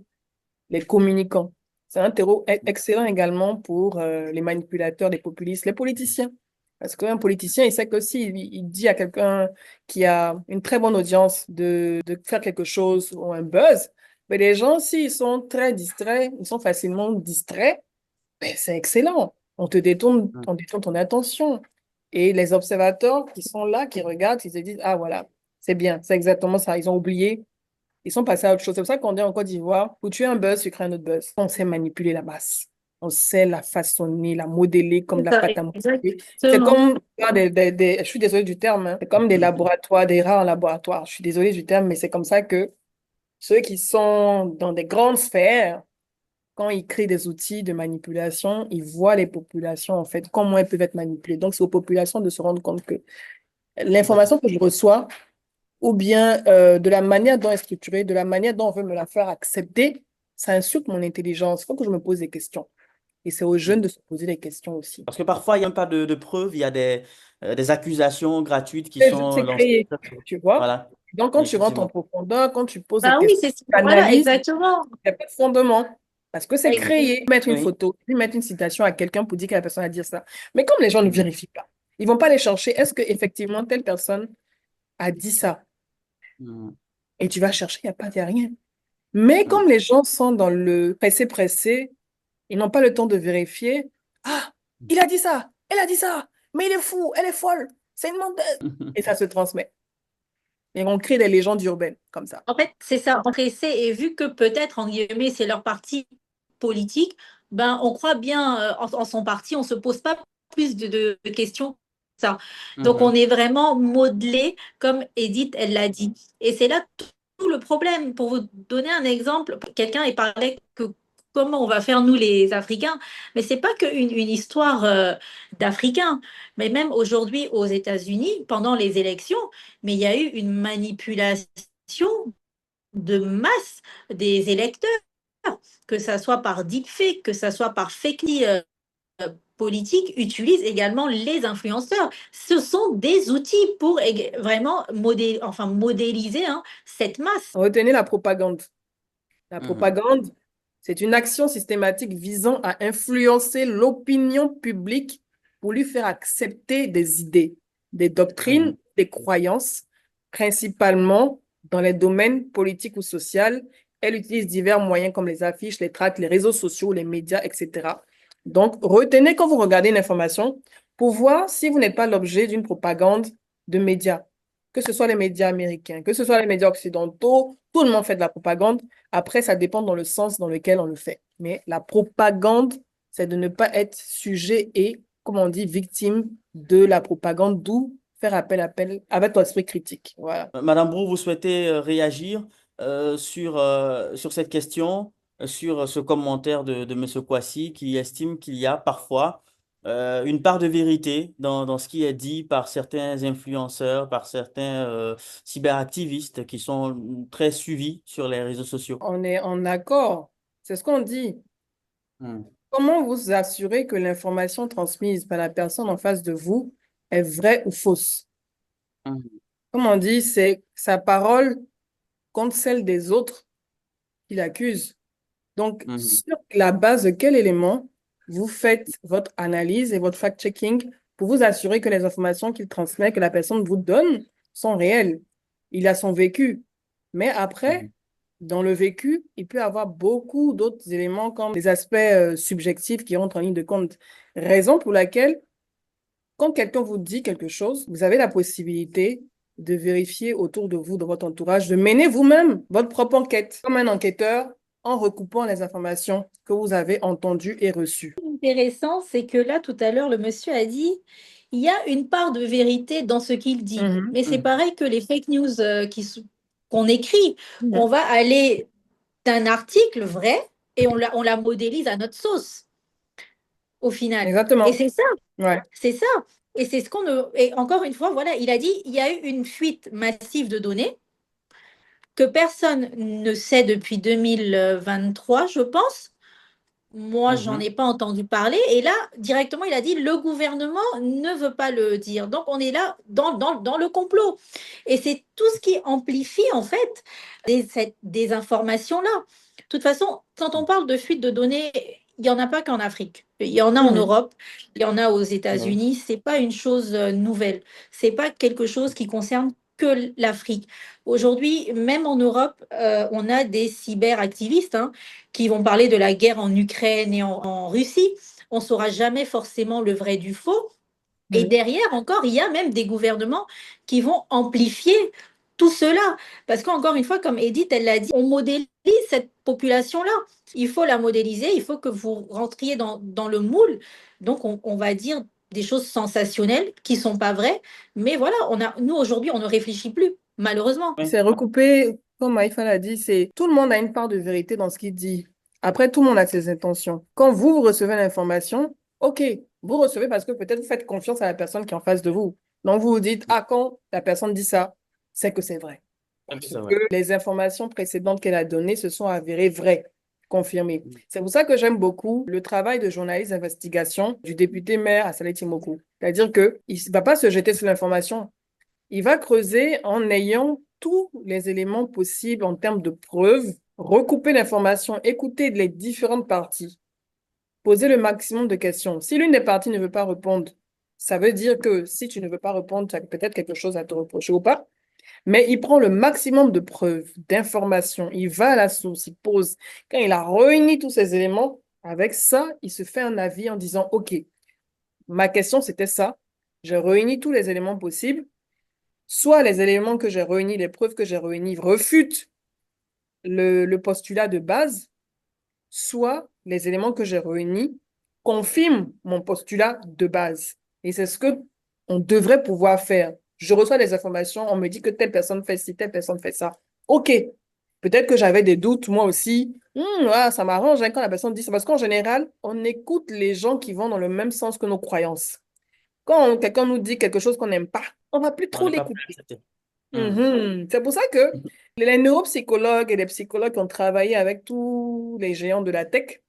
les communicants. C'est un terreau excellent également pour les manipulateurs, les populistes, les politiciens. Parce qu'un politicien, il sait que s'il il dit à quelqu'un qui a une très bonne audience de faire quelque chose ou un buzz, mais les gens, s'ils sont très distraits, ils sont facilement distraits, ben, c'est excellent. On détourne ton attention. Et les observateurs qui sont là, qui regardent, ils se disent, ah voilà, c'est bien, c'est exactement ça. Ils ont oublié, ils sont passés à autre chose. C'est pour ça qu'on dit en Côte d'Ivoire, pour tuer un buzz, tu crées un autre buzz. On sait manipuler la masse. On sait la façonner, la modeler comme de la pâte à modeler. C'est comme, je suis désolée du terme, c'est comme des laboratoires, des rats en laboratoire. Je suis désolée du terme, mais c'est comme ça que ceux qui sont dans des grandes sphères, quand ils créent des outils de manipulation, ils voient les populations, en fait, comment elles peuvent être manipulées. Donc, c'est aux populations de se rendre compte que l'information que je reçois, ou bien de la manière dont elle est structurée, de la manière dont on veut me la faire accepter, ça insulte mon intelligence. Il faut que je me pose des questions. Et c'est aux jeunes de se poser des questions aussi. Parce que parfois, il n'y a même pas de preuves, il y a des accusations gratuites qui C'est sont créé, lancées. tu vois. Voilà, Donc, quand tu rentres en effectivement. profondeur, quand tu poses des Oui, questions, c'est tu voilà, analyses, exactement. il n'y a pas de fondement. Parce que c'est Ex- créé. Mettre une Oui. photo, puis mettre une citation à quelqu'un pour dire que la personne a dit ça. Mais comme les gens ne vérifient pas, Ils vont pas aller chercher, est-ce que effectivement telle personne a dit ça? Mhm. Et tu vas chercher, il y a rien. Mais Mhm. comme les gens sont dans le pressé, ils n'ont pas le temps de vérifier. Ah, il a dit ça, elle a dit ça, mais il est fou, elle est folle, c'est une menteuse. Et ça se transmet. Et on crée des légendes urbaines comme ça. En fait, c'est ça, pressé, et vu que peut-être, en guillemets, c'est leur parti politique, ben, on croit bien en son parti, on ne se pose pas plus de questions que ça. Donc, on Mhm. est vraiment modelé, comme Edith, elle l'a dit. Et c'est là tout le problème. Pour vous donner un exemple, quelqu'un est parlé que comment on va faire, nous, les Africains, mais c'est pas qu'une histoire d'Africains, mais même aujourd'hui aux États-Unis, pendant les élections, mais il y a eu une manipulation de masse des électeurs, que ça soit par deepfake, que ça soit par fake news politique, utilisent également les influenceurs. Ce sont des outils pour vraiment modéliser hein, cette masse. Retenez la propagande. La Mhm. propagande, c'est une action systématique visant à influencer l'opinion publique pour lui faire accepter des idées, des doctrines, Mhm. des croyances, principalement dans les domaines politiques ou sociaux. Elle utilise divers moyens comme les affiches, les tracts, les réseaux sociaux, les médias, etc. Donc, retenez quand vous regardez une information pour voir si vous n'êtes pas l'objet d'une propagande de médias, que ce soit les médias américains, que ce soit les médias occidentaux, tout le monde fait de la propagande. Après, ça dépend dans le sens dans lequel on le fait. Mais la propagande, c'est de ne pas être sujet et, comme on dit, victime de la propagande, d'où faire appel avec ton esprit critique. Voilà. Madame Brou, vous souhaitez réagir sur cette question, sur ce commentaire de Monsieur Kwasi qui estime qu'il y a parfois une part de vérité dans ce qui est dit par certains influenceurs, par certains cyberactivistes qui sont très suivis sur les réseaux sociaux. On est en accord. C'est ce qu'on dit. Hmm. Comment vous assurer que l'information transmise par la personne en face de vous est vraie ou fausse? Mhm. Comme on dit, c'est sa parole contre celle des autres qu'il accuse. Donc, Mhm. sur la base de quel élément vous faites votre analyse et votre fact-checking pour vous assurer que les informations qu'il transmet, que la personne vous donne, sont réelles. Il a son vécu. Mais après, Mhm. dans le vécu, il peut y avoir beaucoup d'autres éléments comme des aspects subjectifs qui rentrent en ligne de compte. Raison pour laquelle, quand quelqu'un vous dit quelque chose, vous avez la possibilité de vérifier autour de vous, dans votre entourage, de mener vous-même votre propre enquête, comme un enquêteur, en recoupant les informations que vous avez entendues et reçues. Intéressant, c'est que là, tout à l'heure, le monsieur a dit, il y a une part de vérité dans ce qu'il dit. Mhm. Mais c'est Mhm. pareil que les fake news qu'on écrit. On Mhm. va aller d'un article vrai et on la modélise à notre sauce, au final. Et Exactement. Ouais. c'est ça. Et c'est ce qu'on... Et encore une fois, voilà, il a dit, il y a eu une fuite massive de données que personne ne sait depuis 2023, je pense. Moi, j'en ai Mhm. pas entendu parler. Et là, directement, il a dit, le gouvernement ne veut pas le dire. Donc, on est là dans le complot. Et c'est tout ce qui amplifie, en fait, des informations-là. De toute façon, quand on parle de fuite de données, il n'y en a pas qu'en Afrique. Il y en a en Mhm. Europe, il y en a aux Oui. États-Unis. C'est pas une chose nouvelle. C'est pas quelque chose qui concerne que l'Afrique. Aujourd'hui, même en Europe, on a des cyberactivistes, hein, qui vont parler de la guerre en Ukraine et en Russie. On ne saura jamais forcément le vrai du faux. Et Mhm. derrière encore, il y a même des gouvernements qui vont amplifier tout cela. Parce qu'encore une fois, comme Edith, elle l'a dit, on modélise cette population-là. Il faut la modéliser, il faut que vous rentriez dans le moule. Donc, on va dire des choses sensationnelles qui ne sont pas vraies. Mais voilà, nous, aujourd'hui, on ne réfléchit plus, malheureusement. Oui. C'est recoupé, comme Maïfa l'a dit, c'est tout le monde a une part de vérité dans ce qu'il dit. Après, tout le monde a ses intentions. Quand vous recevez l'information, OK, vous recevez parce que peut-être vous faites confiance à la personne qui est en face de vous. Donc, vous vous dites, ah, quand la personne dit ça, c'est que c'est vrai. Parce C'est que vrai. les informations précédentes qu'elle a données se sont avérées vraies, confirmées. C'est pour ça que j'aime beaucoup le travail de journaliste d'investigation du député maire à Timokou. C'est-à-dire qu'il ne va pas se jeter sur l'information. Il va creuser en ayant tous les éléments possibles en termes de preuves, recouper l'information, écouter les différentes parties, poser le maximum de questions. Si l'une des parties ne veut pas répondre, Ça veut dire que si tu ne veux pas répondre, tu as peut-être quelque chose à te reprocher ou pas. Mais il prend le maximum de preuves, d'informations. Il va à la source, il pose. Quand il a réuni tous ces éléments, avec ça, il se fait un avis en disant, OK, ma question, c'était ça. J'ai réuni tous les éléments possibles. Soit les éléments que j'ai réunis, les preuves que j'ai réunies refutent le postulat de base, soit les éléments que j'ai réunis confirment mon postulat de base. Et c'est ce que on devrait pouvoir faire. Je reçois des informations, on me dit que telle personne fait ci, telle personne fait ça. OK. Peut-être que j'avais des doutes, moi aussi. Ça m'arrange hein, quand la personne dit ça. Parce qu'en général, on écoute les gens qui vont dans le même sens que nos croyances. Quand quelqu'un nous dit quelque chose qu'on n'aime pas, on va plus On trop n'est pas prêt à l'écouter. accepter. Hmm. C'est pour ça que les neuropsychologues et les psychologues qui ont travaillé avec tous les géants de la tech,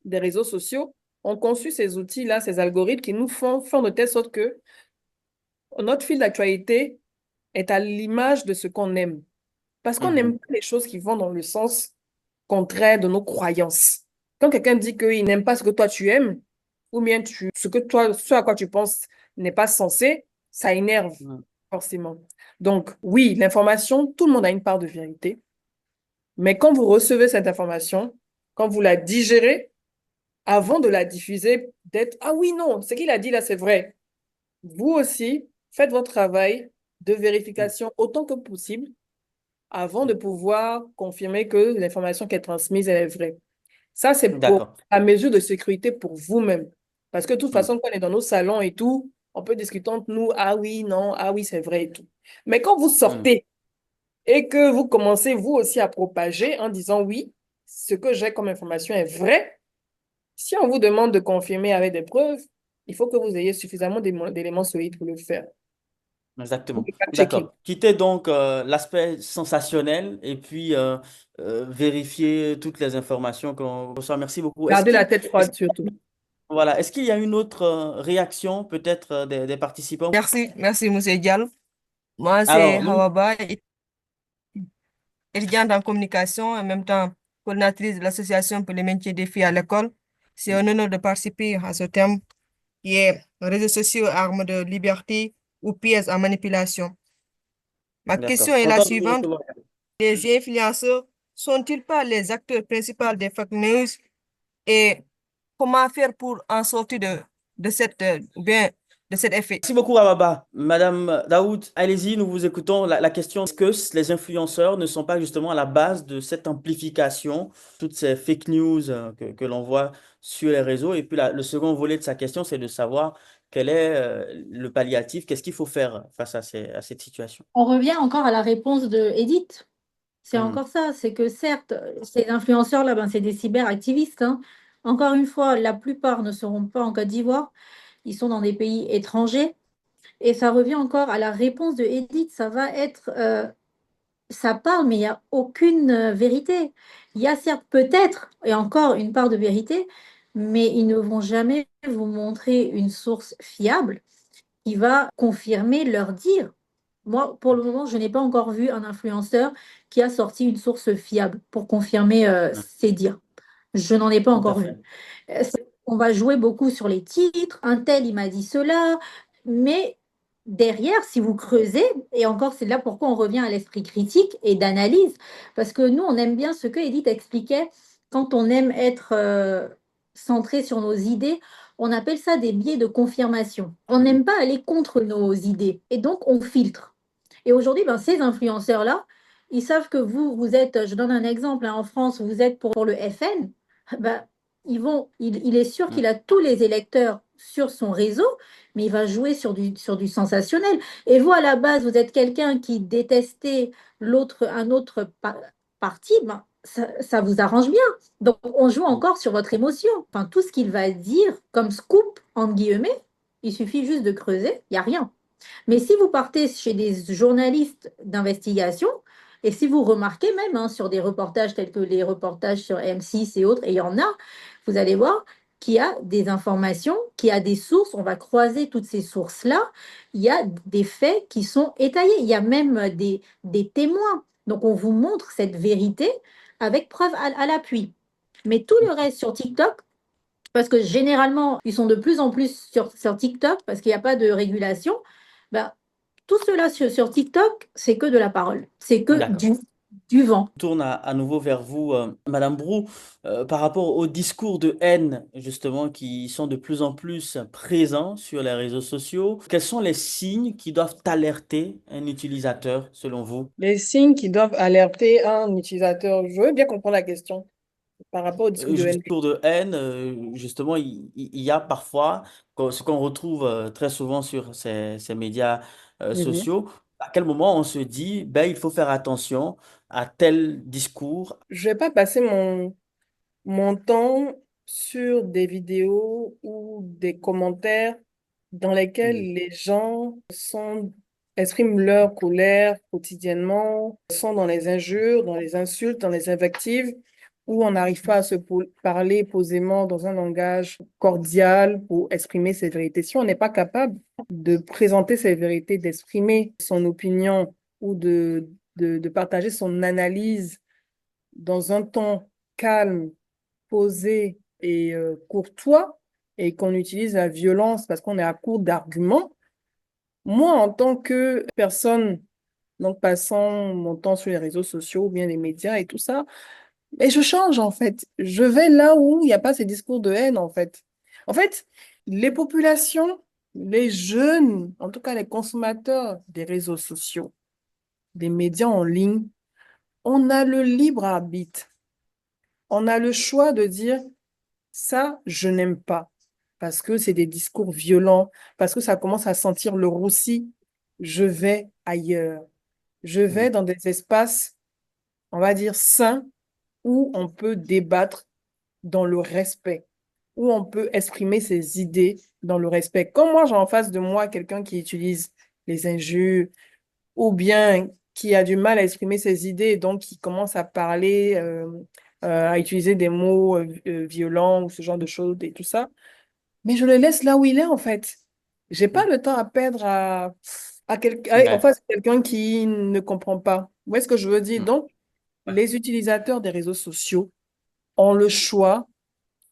des réseaux sociaux, ont conçu ces outils-là, ces algorithmes qui nous font de telle sorte que notre fil d'actualité est à l'image de ce qu'on aime. Parce qu'on n'aime Mhm. pas les choses qui vont dans le sens contraire de nos croyances. Quand quelqu'un dit qu'il n'aime pas ce que toi tu aimes, ou bien ce à quoi tu penses n'est pas censé, ça énerve Mhm. forcément. Donc, oui, l'information, tout le monde a une part de vérité. Mais quand vous recevez cette information, quand vous la digérez, avant de la diffuser, d'être, ah oui, non, ce qu'il a dit là, c'est vrai. Vous aussi, faites votre travail de vérification autant que possible avant de pouvoir confirmer que l'information qui est transmise, elle est vraie. Ça, c'est pour D'accord. la mesure de sécurité pour vous-même. Parce que de toute Hmm. façon, quand on est dans nos salons et tout, on peut discuter entre nous, ah oui, non, ah oui, c'est vrai et tout. Mais quand vous Hmm. sortez et que vous commencez vous aussi à propager en disant oui, ce que j'ai comme information est vrai, si on vous demande de confirmer avec des preuves, il faut que vous ayez suffisamment d'éléments solides pour le faire. Vous Exactement. pouvez pas checker. D'accord. Quitter donc l'aspect sensationnel et puis vérifier toutes les informations qu'on reçoit. Merci beaucoup. Gardez la tête Est-ce froide surtout. voilà, est-ce qu'il y a une autre réaction peut-être des participants? Merci, Monsieur Diallo. Moi, c'est Alors, nous, Hawaba, étudiante en communication, en même temps coordinatrice de l'Association pour le maintien des filles à l'école. C'est un honneur de participer à ce thème qui est réseaux sociaux, armes de liberté ou pièges à manipulation. Ma question d'accord. est la Content de vous suivante. recevoir. Les influenceurs sont-ils pas les acteurs principaux des fake news et comment faire pour en sortir de de cet effet? Merci beaucoup, Ababa. Madame Daoud, allez-y, nous vous écoutons. La question, est-ce que les influenceurs ne sont pas justement à la base de cette amplification, toutes ces fake news que l'on voit sur les réseaux? Et puis le second volet de sa question, c'est de savoir quel est le palliatif, qu'est-ce qu'il faut faire face à cette situation? On revient encore à la réponse de Edith. C'est Hmm. encore ça, c'est que certes, ces influenceurs-là, ben, c'est des cyberactivistes, hein. Encore une fois, la plupart ne seront pas en Côte d'Ivoire, ils sont dans des pays étrangers. Et ça revient encore à la réponse de Edith, ça va être, ça parle, mais il n'y a aucune vérité. Il y a certes peut-être, et encore une part de vérité, mais ils ne vont jamais vous montrer une source fiable qui va confirmer leur dire. Moi, pour le moment, je n'ai pas encore vu un influenceur qui a sorti une source fiable pour confirmer Hmm. ses dires. Je n'en ai pas Tout à encore vu. fait. On va jouer beaucoup sur les titres. Un tel, il m'a dit cela. Mais derrière, si vous creusez, et encore, c'est là pourquoi on revient à l'esprit critique et d'analyse, parce que nous, on aime bien ce que Edith expliquait quand on aime être centré sur nos idées. On appelle ça des biais de confirmation. On Hmm. n'aime pas aller contre nos idées et donc on filtre. Et aujourd'hui, ben, ces influenceurs-là, ils savent que vous êtes, je donne un exemple, hein, en France, vous êtes pour le FN, ben, il est sûr Hmm. qu'il a tous les électeurs sur son réseau, mais il va jouer sur du sensationnel. Et vous, à la base, vous êtes quelqu'un qui détestait un autre parti, ben, ça vous arrange bien. Donc, on joue Hmm. encore sur votre émotion. Enfin, tout ce qu'il va dire comme scoop, entre guillemets, il suffit juste de creuser, il n'y a rien. Mais si vous partez chez des journalistes d'investigation, et si vous remarquez même hein, sur des reportages tels que les reportages sur M6 et autres, et il y en a, vous allez voir qu'il y a des informations, qu'il y a des sources, on va croiser toutes ces sources-là, il y a des faits qui sont étayés, il y a même des témoins. Donc on vous montre cette vérité avec preuve à l'appui. Mais tout le reste sur TikTok, Parce que généralement, ils sont de plus en plus sur TikTok parce qu'il n'y a pas de régulation. Ben, tout cela sur TikTok, c'est que de la parole. C'est que D'accord. du vent. Je tourne à nouveau vers vous, Madame Brou, par rapport aux discours de haine, justement, qui sont de plus en plus présents sur les réseaux sociaux. Quels sont les signes qui doivent alerter un utilisateur, selon vous? Les signes qui doivent alerter un utilisateur. Je veux bien comprendre la question par rapport au discours de haine. Discours de haine, justement, il y a parfois ce qu'on retrouve très souvent sur ces médias Mhm. sociaux. À quel moment on se dit, ben, il faut faire attention à tel discours? Je vais pas passer mon temps sur des vidéos ou des commentaires dans lesquels les gens expriment leur colère quotidiennement, sont dans les injures, dans les insultes, dans les invectives, où on n'arrive pas à se parler posément dans un langage cordial pour exprimer ses vérités. Si on n'est pas capable de présenter ses vérités, d'exprimer son opinion ou de partager son analyse dans un ton calme, posé et courtois, et qu'on utilise la violence parce qu'on est à court d'arguments, moi, en tant que personne, donc passant mon temps sur les réseaux sociaux ou bien les médias et tout ça, et je change en fait. Je vais là où il n'y a pas ces discours de haine en fait. En fait, les populations, les jeunes, en tout cas les consommateurs des réseaux sociaux, des médias en ligne, on a le libre arbitre. On a le choix de dire ça, je n'aime pas parce que c'est des discours violents, parce que ça commence à sentir le roussi. Je vais ailleurs. Je vais Mhm. dans des espaces, on va dire, sains où on peut débattre dans le respect, où on peut exprimer ses idées dans le respect. Comme moi, j'ai en face de moi quelqu'un qui utilise les injures ou bien qui a du mal à exprimer ses idées et donc qui commence à parler, à utiliser des mots violents ou ce genre de choses et tout ça. Mais je le laisse là où il est, en fait. J'ai pas le temps à perdre en D'accord. face de quelqu'un qui ne comprend pas. Vous voyez ce que je veux dire? Mhm. Donc, Ouais. les utilisateurs des réseaux sociaux ont le choix,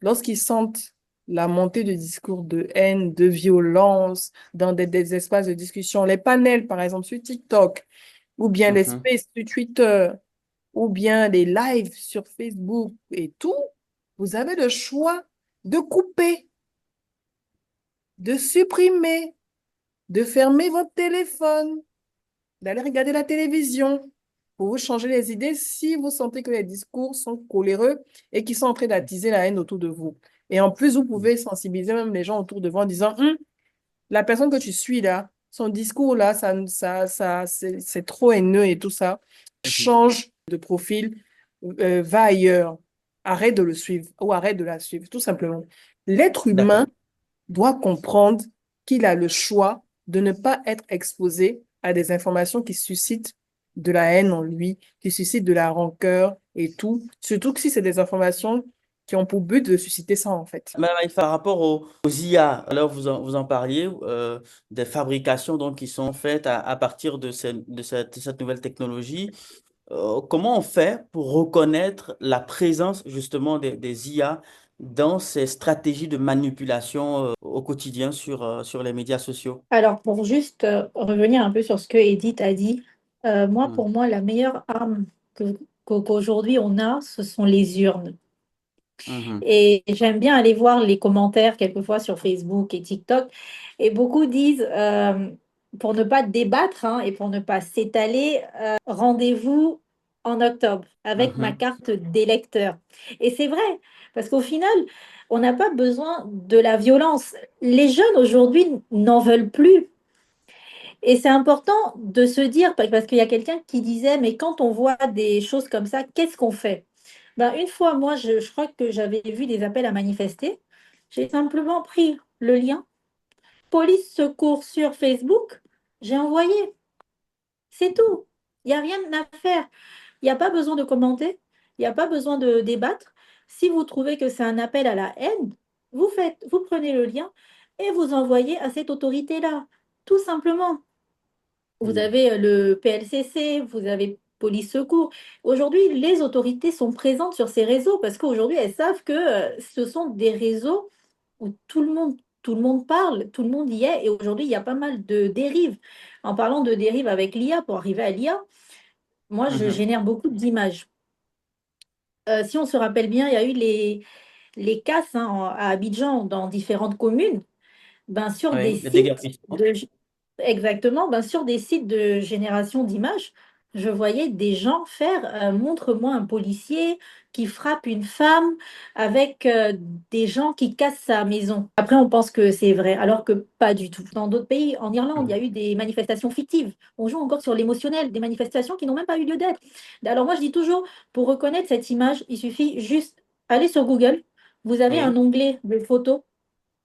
lorsqu'ils sentent la montée de discours de haine, de violence dans des espaces de discussion, les panels, par exemple, sur TikTok, ou bien les Mhm. spaces sur Twitter, ou bien les lives sur Facebook et tout, vous avez le choix de couper, de supprimer, de fermer votre téléphone, d'aller regarder la télévision pour vous changer les idées si vous sentez que les discours sont coléreux et qui sont en train d'attiser la haine autour de vous. Et en plus, vous pouvez sensibiliser même les gens autour de vous en disant, la personne que tu suis là, son discours là, c'est trop haineux et tout ça. Mhm. Change de profil, va ailleurs, arrête de le suivre ou arrête de la suivre, tout simplement. L'être humain D'accord. doit comprendre qu'il a le choix de ne pas être exposé à des informations qui suscitent de la haine en lui, qui suscitent de la rancœur et tout. Surtout que si c'est des informations qui ont pour but de susciter ça, en fait. Madame Haïfa, par rapport aux IA, alors vous en parliez, des fabrications donc, qui sont faites à partir de cette nouvelle technologie. Comment on fait pour reconnaître la présence justement des IA dans ces stratégies de manipulation au quotidien sur les médias sociaux? Alors, pour juste revenir un peu sur ce que Edith a dit, moi, Mhm. pour moi, la meilleure arme qu'aujourd'hui on a, ce sont les urnes. Mhm. Et j'aime bien aller voir les commentaires quelquefois sur Facebook et TikTok. Et beaucoup disent, pour ne pas débattre hein, et pour ne pas s'étaler, rendez-vous en octobre avec ma Mhm. carte d'électeur. Et c'est vrai, parce qu'au final, on n'a pas besoin de la violence. Les jeunes aujourd'hui n'en veulent plus. Et c'est important de se dire, parce qu'il y a quelqu'un qui disait, mais quand on voit des choses comme ça, qu'est-ce qu'on fait? Ben, une fois, moi, je crois que j'avais vu des appels à manifester. J'ai simplement pris le lien, police secours sur Facebook, j'ai envoyé. C'est tout. Il n'y a rien à faire. Il n'y a pas besoin de commenter, il n'y a pas besoin de débattre. Si vous trouvez que c'est un appel à la haine, vous prenez le lien et vous envoyez à cette autorité-là, tout simplement. Vous Mhm. avez le PLCC, vous avez police secours. Aujourd'hui, les autorités sont présentes sur ces réseaux parce qu'aujourd'hui, elles savent que ce sont des réseaux où tout le monde parle, tout le monde y est. Et aujourd'hui, il y a pas mal de dérives. En parlant de dérives avec l'IA, pour arriver à l'IA, moi, je Mhm. génère beaucoup d'images. Si on se rappelle bien, il y a eu les casses hein, à Abidjan, dans différentes communes. Ben, sur des Oui, le sites déguerpissement. de, exactement, ben, sur des sites de génération d'images, je voyais des gens faire montre-moi un policier qui frappe une femme avec des gens qui cassent sa maison. Après, on pense que c'est vrai, alors que pas du tout. Dans d'autres pays, en Irlande, il y a Mhm. eu des manifestations fictives. On joue encore sur l'émotionnel, des manifestations qui n'ont même pas eu lieu d'être. Alors moi, je dis toujours, pour reconnaître cette image, il suffit juste aller sur Google. Vous avez un Oui, onglet de photos,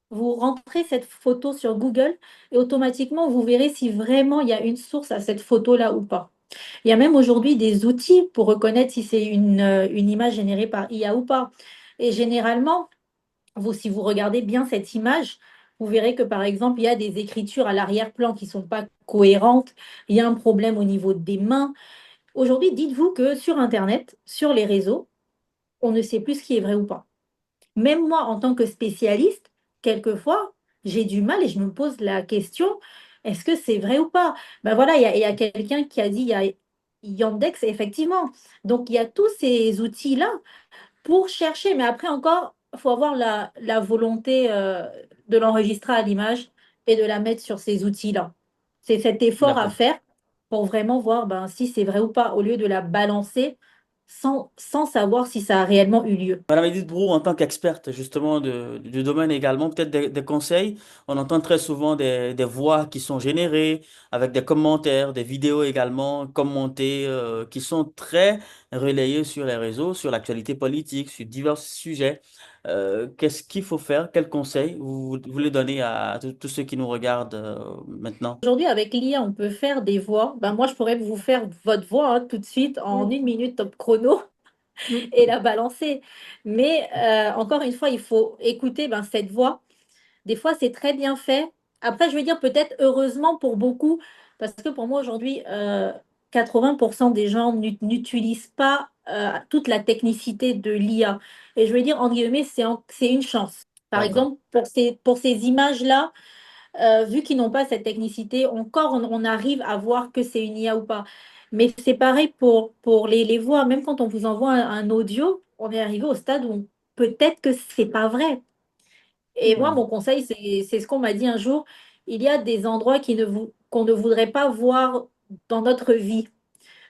vous rentrez cette photo sur Google et automatiquement, vous verrez si vraiment il y a une source à cette photo-là ou pas. Il y a même aujourd'hui des outils pour reconnaître si c'est une image générée par IA ou pas. Et généralement, si vous regardez bien cette image, vous verrez que par exemple, il y a des écritures à l'arrière-plan qui ne sont pas cohérentes, il y a un problème au niveau des mains. Aujourd'hui, dites-vous que sur Internet, sur les réseaux, on ne sait plus ce qui est vrai ou pas. Même moi, en tant que spécialiste, quelquefois, j'ai du mal et je me pose la question, est-ce que c'est vrai ou pas? Ben voilà, il y a quelqu'un qui a dit, il y a Yandex, effectivement. Donc, il y a tous ces outils-là pour chercher. Mais après encore, il faut avoir la volonté de l'enregistrer à l'image et de la mettre sur ces outils-là. C'est cet effort à d'accord. faire pour vraiment voir ben, si c'est vrai ou pas, au lieu de la balancer sans savoir si ça a réellement eu lieu. Madame Edith Brou, en tant qu'experte justement du domaine également, peut-être des conseils. On entend très souvent des voix qui sont générées avec des commentaires, des vidéos également commentées qui sont très relayées sur les réseaux, sur l'actualité politique, sur divers sujets. Qu'est-ce qu'il faut faire? Quels conseils vous voulez donner à tous ceux qui nous regardent maintenant? Aujourd'hui, avec l'IA, on peut faire des voix. Ben, moi, je pourrais vous faire votre voix hein, tout de suite en Mm, 1 minute top chrono mm, et la balancer. Mais encore une fois, il faut écouter ben, cette voix. Des fois, c'est très bien fait. Après, je vais dire peut-être heureusement pour beaucoup, parce que pour moi, aujourd'hui, 80% des gens n'utilisent pas toute la technicité de l'IA. Et je vais dire, entre guillemets, c'est une chance. Par D'accord. exemple, pour ces images-là, vu qu'ils n'ont pas cette technicité, encore on arrive à voir que c'est une IA ou pas. Mais c'est pareil pour les voix. Même quand on vous envoie un audio, on est arrivé au stade où peut-être que c'est pas vrai. Et moi, Hmm. mon conseil, c'est ce qu'on m'a dit un jour. Il y a des endroits qu'on ne voudrait pas voir dans notre vie.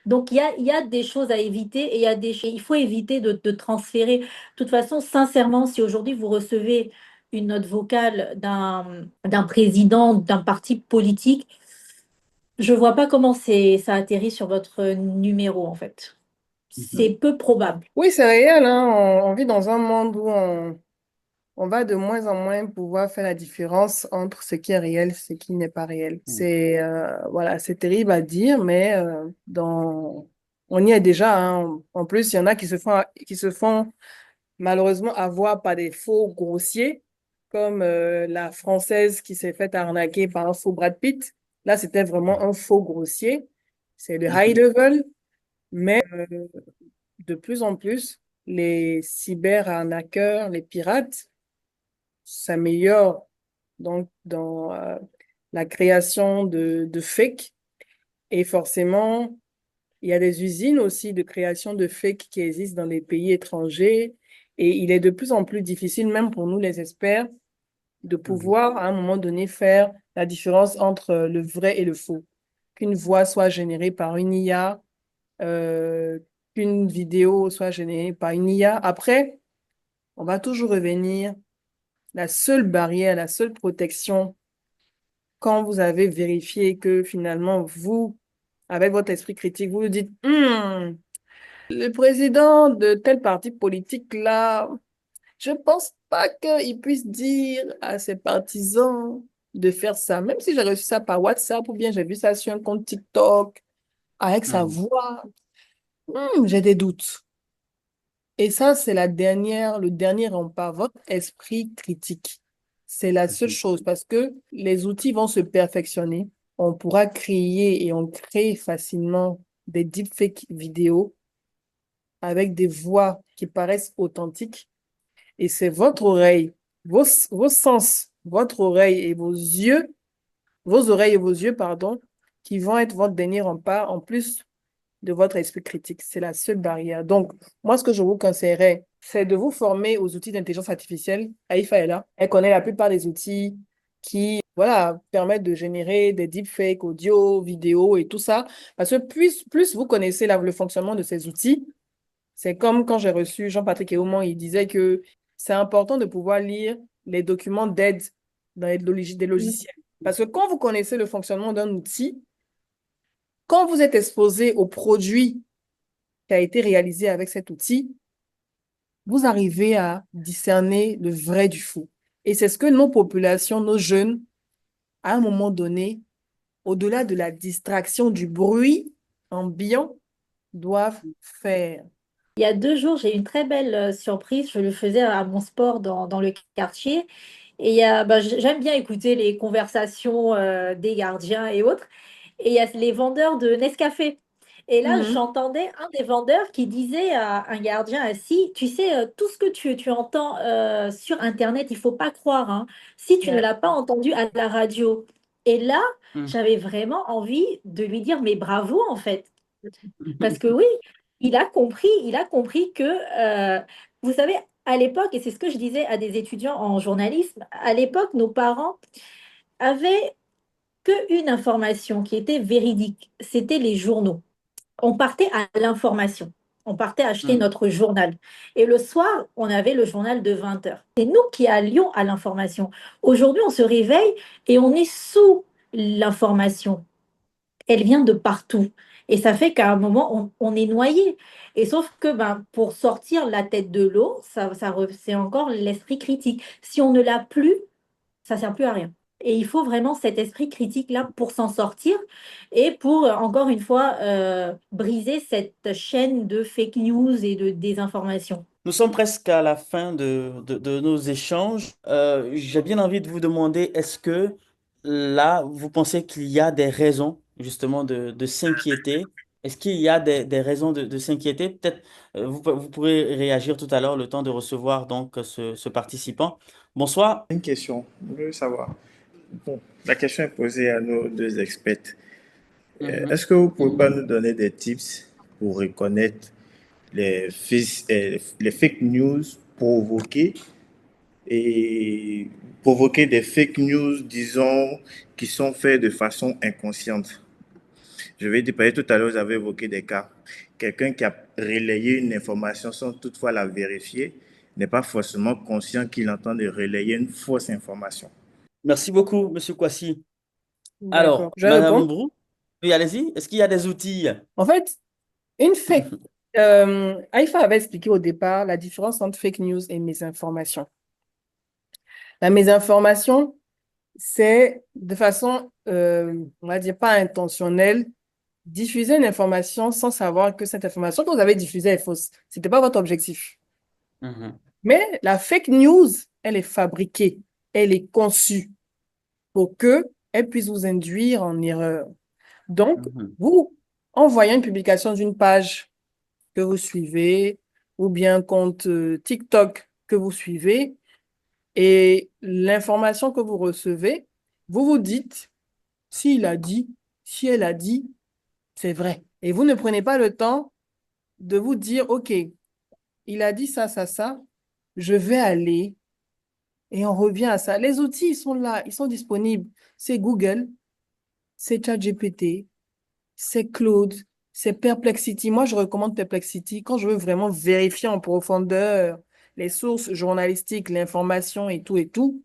Donc, il y a des choses à éviter et il faut éviter de transférer. De toute façon, sincèrement, si aujourd'hui vous recevez une note vocale d'un président d'un parti politique, je vois pas comment ça atterrit sur votre numéro, en fait. C'est Mhm. peu probable. Oui, c'est réel, hein. On vit dans un monde où on va de moins en moins pouvoir faire la différence entre ce qui est réel et ce qui n'est pas réel. Hmm. Voilà, c'est terrible à dire, mais on y est déjà, hein. En plus, il y en a qui se font malheureusement avoir par des faux grossiers, comme la Française qui s'est fait arnaquer par un faux Brad Pitt. Là, c'était vraiment un faux grossier. C'est le high Mhm. level, mais de plus en plus, les cyber-arnaqueurs, les pirates, s'améliorent donc dans la création de fake. Et forcément, il y a des usines aussi de création de fake qui existent dans les pays étrangers. Et il est de plus en plus difficile, même pour nous les experts, de Mhm. pouvoir à un moment donné faire la différence entre le vrai et le faux. Qu'une voix soit générée par une IA, euh, qu'une vidéo soit générée par une IA. Après, on va toujours revenir. La seule barrière, la seule protection, quand vous avez vérifié que finalement, vous, avec votre esprit critique, vous vous dites, le président de tel parti politique là, je pense pas qu'il puisse dire à ses partisans de faire ça. Même si j'ai reçu ça par WhatsApp ou bien j'ai vu ça sur un compte TikTok avec sa Mhm. voix, j'ai des doutes. Et ça, c'est le dernier rempart, votre esprit critique. C'est la seule Mhm. chose parce que les outils vont se perfectionner. On pourra créer et on crée facilement des deepfakes vidéos avec des voix qui paraissent authentiques. Et c'est votre oreille, vos sens, votre oreille et vos oreilles et vos yeux, pardon, qui vont être votre dernier rempart en plus de votre esprit critique. C'est la seule barrière. Donc, moi, ce que je vous conseillerais, c'est de vous former aux outils d'intelligence artificielle. Aïfa est là. Elle connaît la plupart des outils qui, voilà, permettent de générer des deepfakes, audio, vidéo et tout ça. Parce que plus vous connaissez le fonctionnement de ces outils, c'est comme quand j'ai reçu Jean-Patrick Eoman, il disait que c'est important de pouvoir lire les documents d'aide dans des logiciels. Parce que quand vous connaissez le fonctionnement d'un outil, quand vous êtes exposé au produit qui a été réalisé avec cet outil, vous arrivez à discerner le vrai du faux. Et c'est ce que nos populations, nos jeunes, à un moment donné, au-delà de la distraction du bruit ambiant, doivent faire. Il y a 2 jours, j'ai eu une très belle surprise. Je le faisais à mon sport dans le quartier. Et j'aime bien écouter les conversations des gardiens et autres. Et il y a les vendeurs de Nescafé. Et là, Mhm. j'entendais un des vendeurs qui disait à un gardien assis, tu sais, tout ce que tu entends sur Internet, il faut pas croire, hein, si tu ne Ouais. l'as pas entendu à la radio. Et là, Mhm. j'avais vraiment envie de lui dire, mais bravo, en fait. Parce que oui, il a compris que, vous savez, à l'époque, et c'est ce que je disais à des étudiants en journalisme, à l'époque, nos parents avaient qu'une information qui était véridique, c'était les journaux. On partait à l'information. On partait acheter Mhm. notre journal. Et le soir, on avait le journal de 20 heures. C'est nous qui allions à l'information. Aujourd'hui, on se réveille et on est sous l'information. Elle vient de partout. Et ça fait qu'à un moment, on est noyé. Et sauf que pour sortir la tête de l'eau, c'est encore l'esprit critique. Si on ne l'a plus, ça sert plus à rien. Et il faut vraiment cet esprit critique-là pour s'en sortir et pour, encore une fois, briser cette chaîne de fake news et de désinformation. Nous sommes presque à la fin de nos échanges. J'ai bien envie de vous demander, est-ce que là, vous pensez qu'il y a des raisons justement de s'inquiéter? Est-ce qu'il y a des raisons de s'inquiéter? Peut-être vous pourrez réagir tout à l'heure, le temps de recevoir donc ce participant. Bonsoir. Une question, je veux savoir. Bon, la question est posée à nos deux experts. Mhm. Est-ce que vous pouvez pas nous donner des tips pour reconnaître les fake news provoquées et provoquer des fake news, disons, qui sont faits de façon inconsciente? Je vais dire, tout à l'heure, vous avez évoqué des cas. Quelqu'un qui a relayé une information sans toutefois la vérifier n'est pas forcément conscient qu'il entend de relayer une fausse information. Merci beaucoup, Monsieur Kwasi. D'accord. Alors, Je vais Madame répondre. Brou, oui, allez-y. Est-ce qu'il y a des outils? En fait, une fake. Aïfa avait expliqué au départ la différence entre fake news et mésinformation. La mésinformation, c'est de façon, on va dire, pas intentionnelle, diffuser une information sans savoir que cette information que vous avez diffusée est fausse. Ce n'était pas votre objectif. Mhm. Mais la fake news, elle est fabriquée, elle est conçue pour qu'elle puisse vous induire en erreur. Donc, Mhm. vous, en voyant une publication d'une page que vous suivez, ou bien un compte TikTok que vous suivez, et l'information que vous recevez, vous vous dites, s'il a dit, si elle a dit, c'est vrai. Et vous ne prenez pas le temps de vous dire, OK, il a dit ça, ça, ça, je vais aller, et on revient à ça. Les outils, ils sont là, ils sont disponibles. C'est Google, c'est ChatGPT, c'est Claude, c'est Perplexity. Moi, je recommande Perplexity quand je veux vraiment vérifier en profondeur les sources journalistiques, l'information et tout.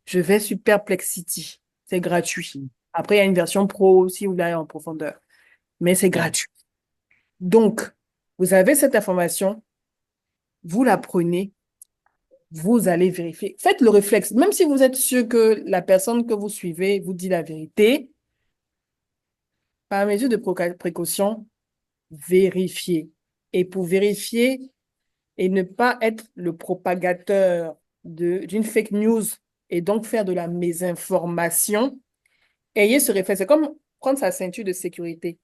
Je vais sur Perplexity. C'est gratuit. Après, il y a une version pro si vous voulez aller en profondeur, mais c'est Ouais. gratuit. Donc, vous avez cette information, vous la prenez, vous allez vérifier. Faites le réflexe. Même si vous êtes sûr que la personne que vous suivez vous dit la vérité, par mesure de précaution, vérifiez. Et pour vérifier et ne pas être le propagateur d'une fake news et donc faire de la mésinformation, ayez ce réflexe. C'est comme prendre sa ceinture de sécurité.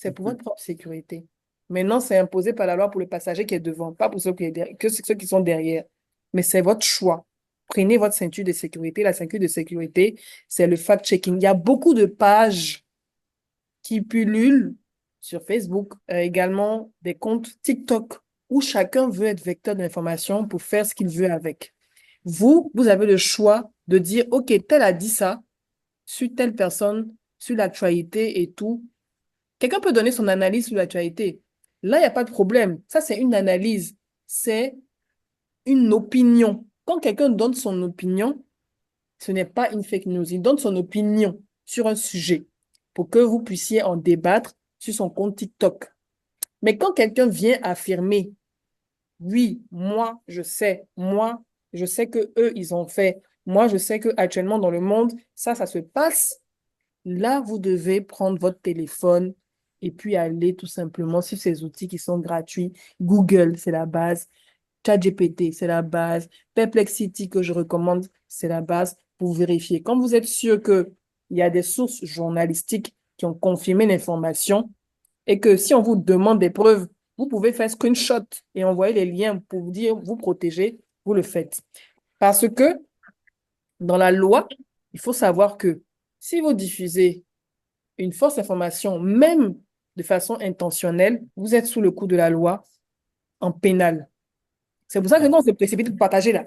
C'est pour votre propre sécurité. Maintenant, c'est imposé par la loi pour le passager qui est devant, pas pour ceux qui, ceux qui sont derrière. Mais c'est votre choix. Prenez votre ceinture de sécurité. La ceinture de sécurité, c'est le fact-checking. Il y a beaucoup de pages qui pullulent sur Facebook, également des comptes TikTok, où chacun veut être vecteur de l'information pour faire ce qu'il veut avec. Vous avez le choix de dire, OK, tel a dit ça sur telle personne, sur l'actualité et tout. Quelqu'un peut donner son analyse sur l'actualité. Là, il n'y a pas de problème. Ça, c'est une analyse. C'est une opinion. Quand quelqu'un donne son opinion, ce n'est pas une fake news. Il donne son opinion sur un sujet pour que vous puissiez en débattre sur son compte TikTok. Mais quand quelqu'un vient affirmer, oui, moi, je sais que eux, ils ont fait, moi, je sais que actuellement dans le monde, ça se passe. Là, vous devez prendre votre téléphone et puis aller tout simplement sur ces outils qui sont gratuits. Google, c'est la base. ChatGPT, c'est la base. Perplexity, que je recommande, c'est la base pour vérifier. Quand vous êtes sûr qu'il y a des sources journalistiques qui ont confirmé l'information et que si on vous demande des preuves, vous pouvez faire screenshot et envoyer les liens pour vous dire, vous protéger, vous le faites. Parce que dans la loi, il faut savoir que si vous diffusez une fausse information, même de façon intentionnelle, vous êtes sous le coup de la loi en pénal. C'est pour ça que nous, on se précipite de partager là.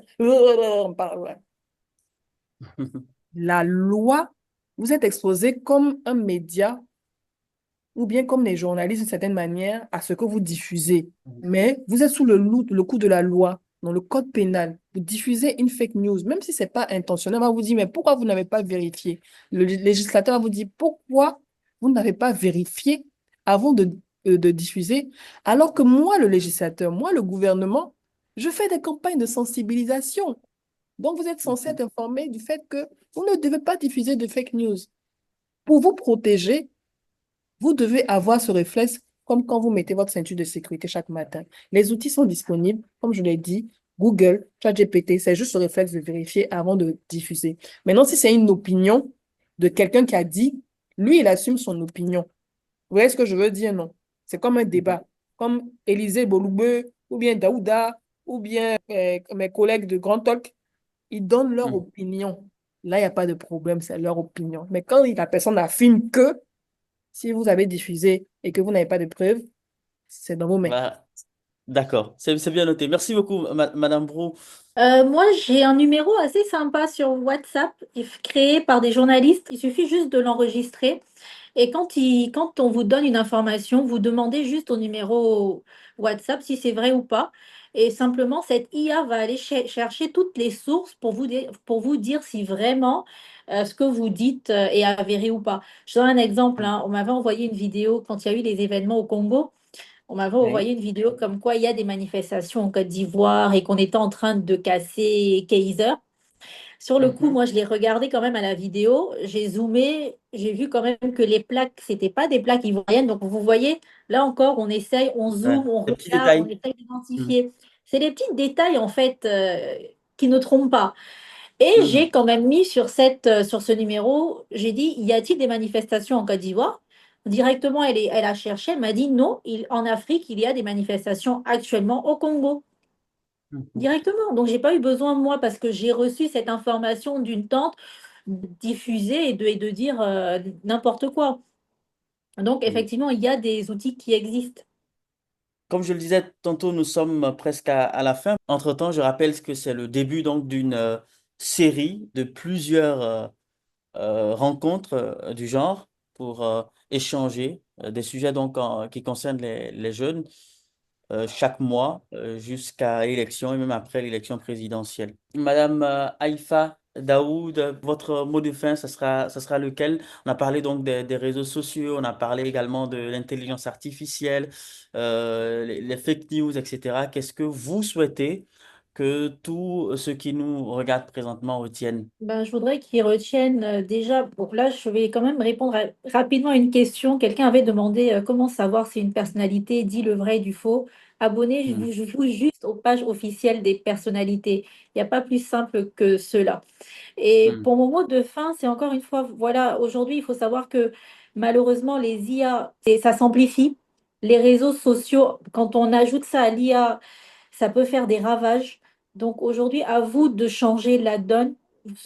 La loi, vous êtes exposé comme un média ou bien comme les journalistes d'une certaine manière à ce que vous diffusez. Mais vous êtes sous le coup de la loi, dans le code pénal. Vous diffusez une fake news, même si ce n'est pas intentionnel, on va vous dire, mais pourquoi vous n'avez pas vérifié? Le législateur va vous dire, pourquoi vous n'avez pas vérifié avant de diffuser? Alors que moi, le législateur, moi, le gouvernement, je fais des campagnes de sensibilisation. Donc, vous êtes censé être informé du fait que vous ne devez pas diffuser de fake news. Pour vous protéger, vous devez avoir ce réflexe comme quand vous mettez votre ceinture de sécurité chaque matin. Les outils sont disponibles, comme je l'ai dit, Google, ChatGPT, c'est juste le réflexe de vérifier avant de diffuser. Maintenant, si c'est une opinion de quelqu'un qui a dit, lui, il assume son opinion. Vous voyez ce que je veux dire, non? C'est comme un débat. Comme Élisée Boloubeu, ou bien Daouda, ou bien mes collègues de Grand Talk, ils donnent leur opinion. Là, il n'y a pas de problème, c'est leur opinion. Mais quand la personne affirme que, si vous avez diffusé et que vous n'avez pas de preuves, c'est dans vos mains. Bah, d'accord, c'est bien noté. Merci beaucoup, Madame Brou. Moi, j'ai un numéro assez sympa sur WhatsApp, créé par des journalistes. Il suffit juste de l'enregistrer. Et quand on vous donne une information, vous demandez juste au numéro WhatsApp si c'est vrai ou pas. Et simplement, cette IA va aller chercher toutes les sources pour vous dire si vraiment ce que vous dites est avéré ou pas. Je donne un exemple, hein. On m'avait envoyé une vidéo quand il y a eu les événements au Congo. On m'avait Oui. envoyé une vidéo comme quoi il y a des manifestations en Côte d'Ivoire et qu'on était en train de casser Kaiser. Sur le coup, Mhm. moi, je l'ai regardé quand même à la vidéo. J'ai zoomé, j'ai vu quand même que les plaques, c'était pas des plaques ivoiriennes. Donc, vous voyez, là encore, on essaye, on Ouais, zoome, on des petits regarde, on détails. essaye Mhm. d'identifier. C'est des petits détails, en fait, qui ne trompent pas. Et Mhm. j'ai quand même mis sur ce numéro, j'ai dit, y a-t-il des manifestations en Côte d'Ivoire? Directement, elle a cherché, elle m'a dit non, en Afrique, il y a des manifestations actuellement au Congo. Mhm. Directement. Donc, j'ai pas eu besoin, moi, parce que j'ai reçu cette information d'une tante diffusée et de dire n'importe quoi. Donc, Oui. effectivement, il y a des outils qui existent. Comme je le disais tantôt, nous sommes presque à la fin. Entre-temps, je rappelle que c'est le début donc d'une série de plusieurs rencontres du genre pour échanger des sujets donc qui concernent les jeunes chaque mois jusqu'à l'élection et même après l'élection présidentielle. Madame Haïfa Daoud, votre mot de fin, ça sera lequel? On a parlé donc des réseaux sociaux, on a parlé également de l'intelligence artificielle, les fake news, etc. Qu'est-ce que vous souhaitez que tous ceux qui nous regardent présentement retiennent? Ben, je voudrais qu'ils retiennent déjà. Bon, là, je vais quand même répondre rapidement à une question. Quelqu'un avait demandé comment savoir si une personnalité dit le vrai et du faux. Hmm. Abonnez-vous juste aux pages officielles des personnalités. Il n'y a pas plus simple que cela. Et Hmm. pour mon mot de fin, c'est encore une fois, voilà, aujourd'hui, il faut savoir que malheureusement, les IA, ça s'amplifie. Les réseaux sociaux, quand on ajoute ça à l'IA, ça peut faire des ravages. Donc aujourd'hui, à vous de changer la donne.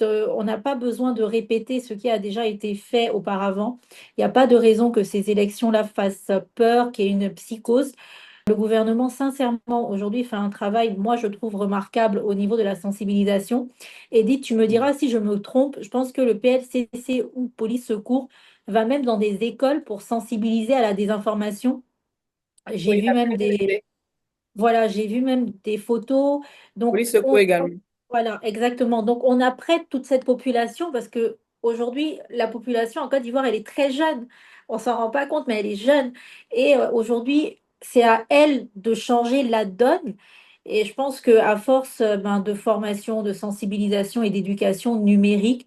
On n'a pas besoin de répéter ce qui a déjà été fait auparavant. Il n'y a pas de raison que ces élections-là fassent peur, qu'il y ait une psychose. Le gouvernement, sincèrement, aujourd'hui fait un travail, moi, je trouve remarquable au niveau de la sensibilisation. Edith, tu me diras si je me trompe, je pense que le PLCC ou Police Secours va même dans des écoles pour sensibiliser à la désinformation. J'ai Oui, vu la même PSC, voilà, j'ai vu même des photos. Donc, police secours également. voilà, exactement. Donc, on apprête toute cette population parce que aujourd'hui, la population en Côte d'Ivoire, elle est très jeune. On s'en rend pas compte, mais elle est jeune. Et aujourd'hui, c'est à elle de changer la donne. Et je pense qu'à force ben, de formation, de sensibilisation et d'éducation numérique,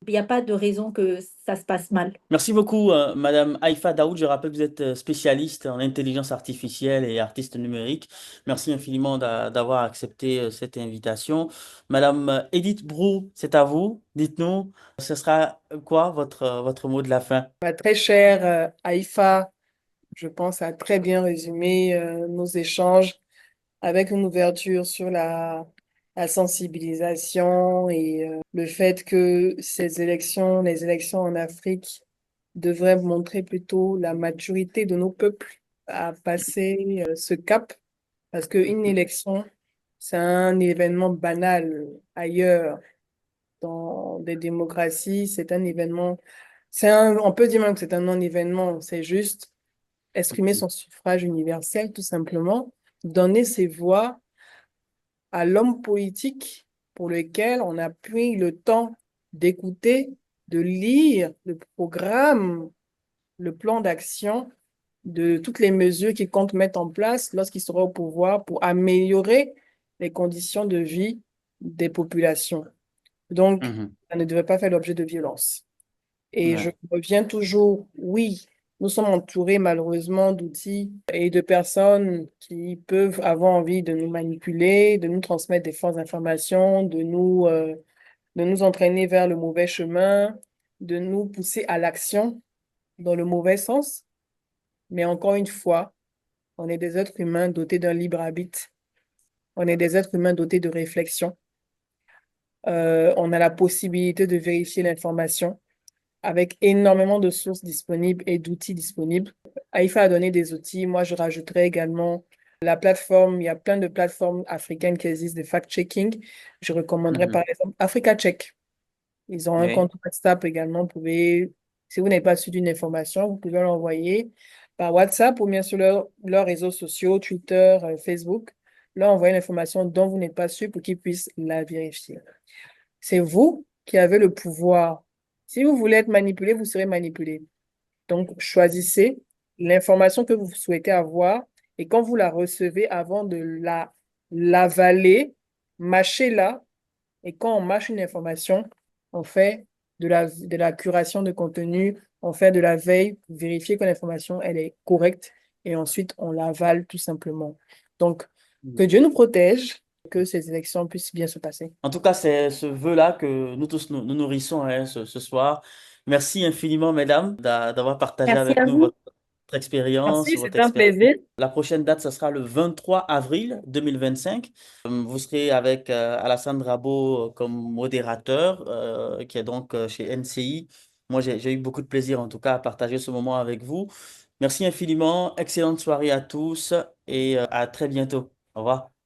il n'y a pas de raison que ça se passe mal. Merci beaucoup, Madame Haïfa Daoud. Je rappelle que vous êtes spécialiste en intelligence artificielle et artiste numérique. Merci infiniment d'avoir accepté cette invitation. Madame Edith Brou, c'est à vous. Dites-nous, ce sera quoi votre mot de la fin? Ma très chère Haïfa, je pense, a très bien résumé nos échanges avec une ouverture sur la sensibilisation et le fait que les élections en Afrique devraient montrer plutôt la maturité de nos peuples à passer ce cap, parce qu'une élection, c'est un événement banal ailleurs. Dans des démocraties, c'est un événement, on peut dire même que c'est un non-événement, c'est juste exprimer son suffrage universel, tout simplement, donner ses voix à l'homme politique pour lequel on a pris le temps d'écouter, de lire le programme, le plan d'action de toutes les mesures qu'il compte mettre en place lorsqu'il sera au pouvoir pour améliorer les conditions de vie des populations. Donc, Mhm. ça ne devrait pas faire l'objet de violence. Et je Ouais. reviens toujours, oui, nous sommes entourés malheureusement d'outils et de personnes qui peuvent avoir envie de nous manipuler, de nous transmettre des fausses informations, de nous entraîner vers le mauvais chemin, de nous pousser à l'action dans le mauvais sens. Mais encore une fois, on est des êtres humains dotés d'un libre arbitre. On est des êtres humains dotés de réflexion. On a la possibilité de vérifier l'information avec énormément de sources disponibles et d'outils disponibles. Haïfa a donné des outils. Moi, je rajouterais également la plateforme. Il y a plein de plateformes africaines qui existent de fact-checking. Je recommanderais par Mhm. exemple Africa Check. Ils ont un Oui. compte WhatsApp également. Vous pouvez, si vous n'avez pas su d'une information, vous pouvez l'envoyer par WhatsApp ou bien sur leurs réseaux sociaux, Twitter, Facebook. Leur envoyer l'information dont vous n'êtes pas sûr pour qu'ils puissent la vérifier. C'est vous qui avez le pouvoir. Si vous voulez être manipulé, vous serez manipulé. Donc, choisissez l'information que vous souhaitez avoir et quand vous la recevez, avant de l'avaler, mâchez-la. Et quand on mâche une information, on fait de la curation de contenu, on fait de la veille pour vérifier que l'information, elle est correcte et ensuite on l'avale tout simplement. Donc, que Dieu nous protège, que ces élections puissent bien se passer. En tout cas, c'est ce vœu-là que nous tous nous nourrissons hein, ce soir. Merci infiniment, mesdames, d'avoir partagé Merci avec à nous vous. votre expérience, Merci, votre c'était un expertise. plaisir. La prochaine date, ce sera le 23 avril 2025. Vous serez avec Alassane Rabo comme modérateur, qui est donc chez NCI. Moi, j'ai eu beaucoup de plaisir, en tout cas, à partager ce moment avec vous. Merci infiniment. Excellente soirée à tous et à très bientôt. Au revoir.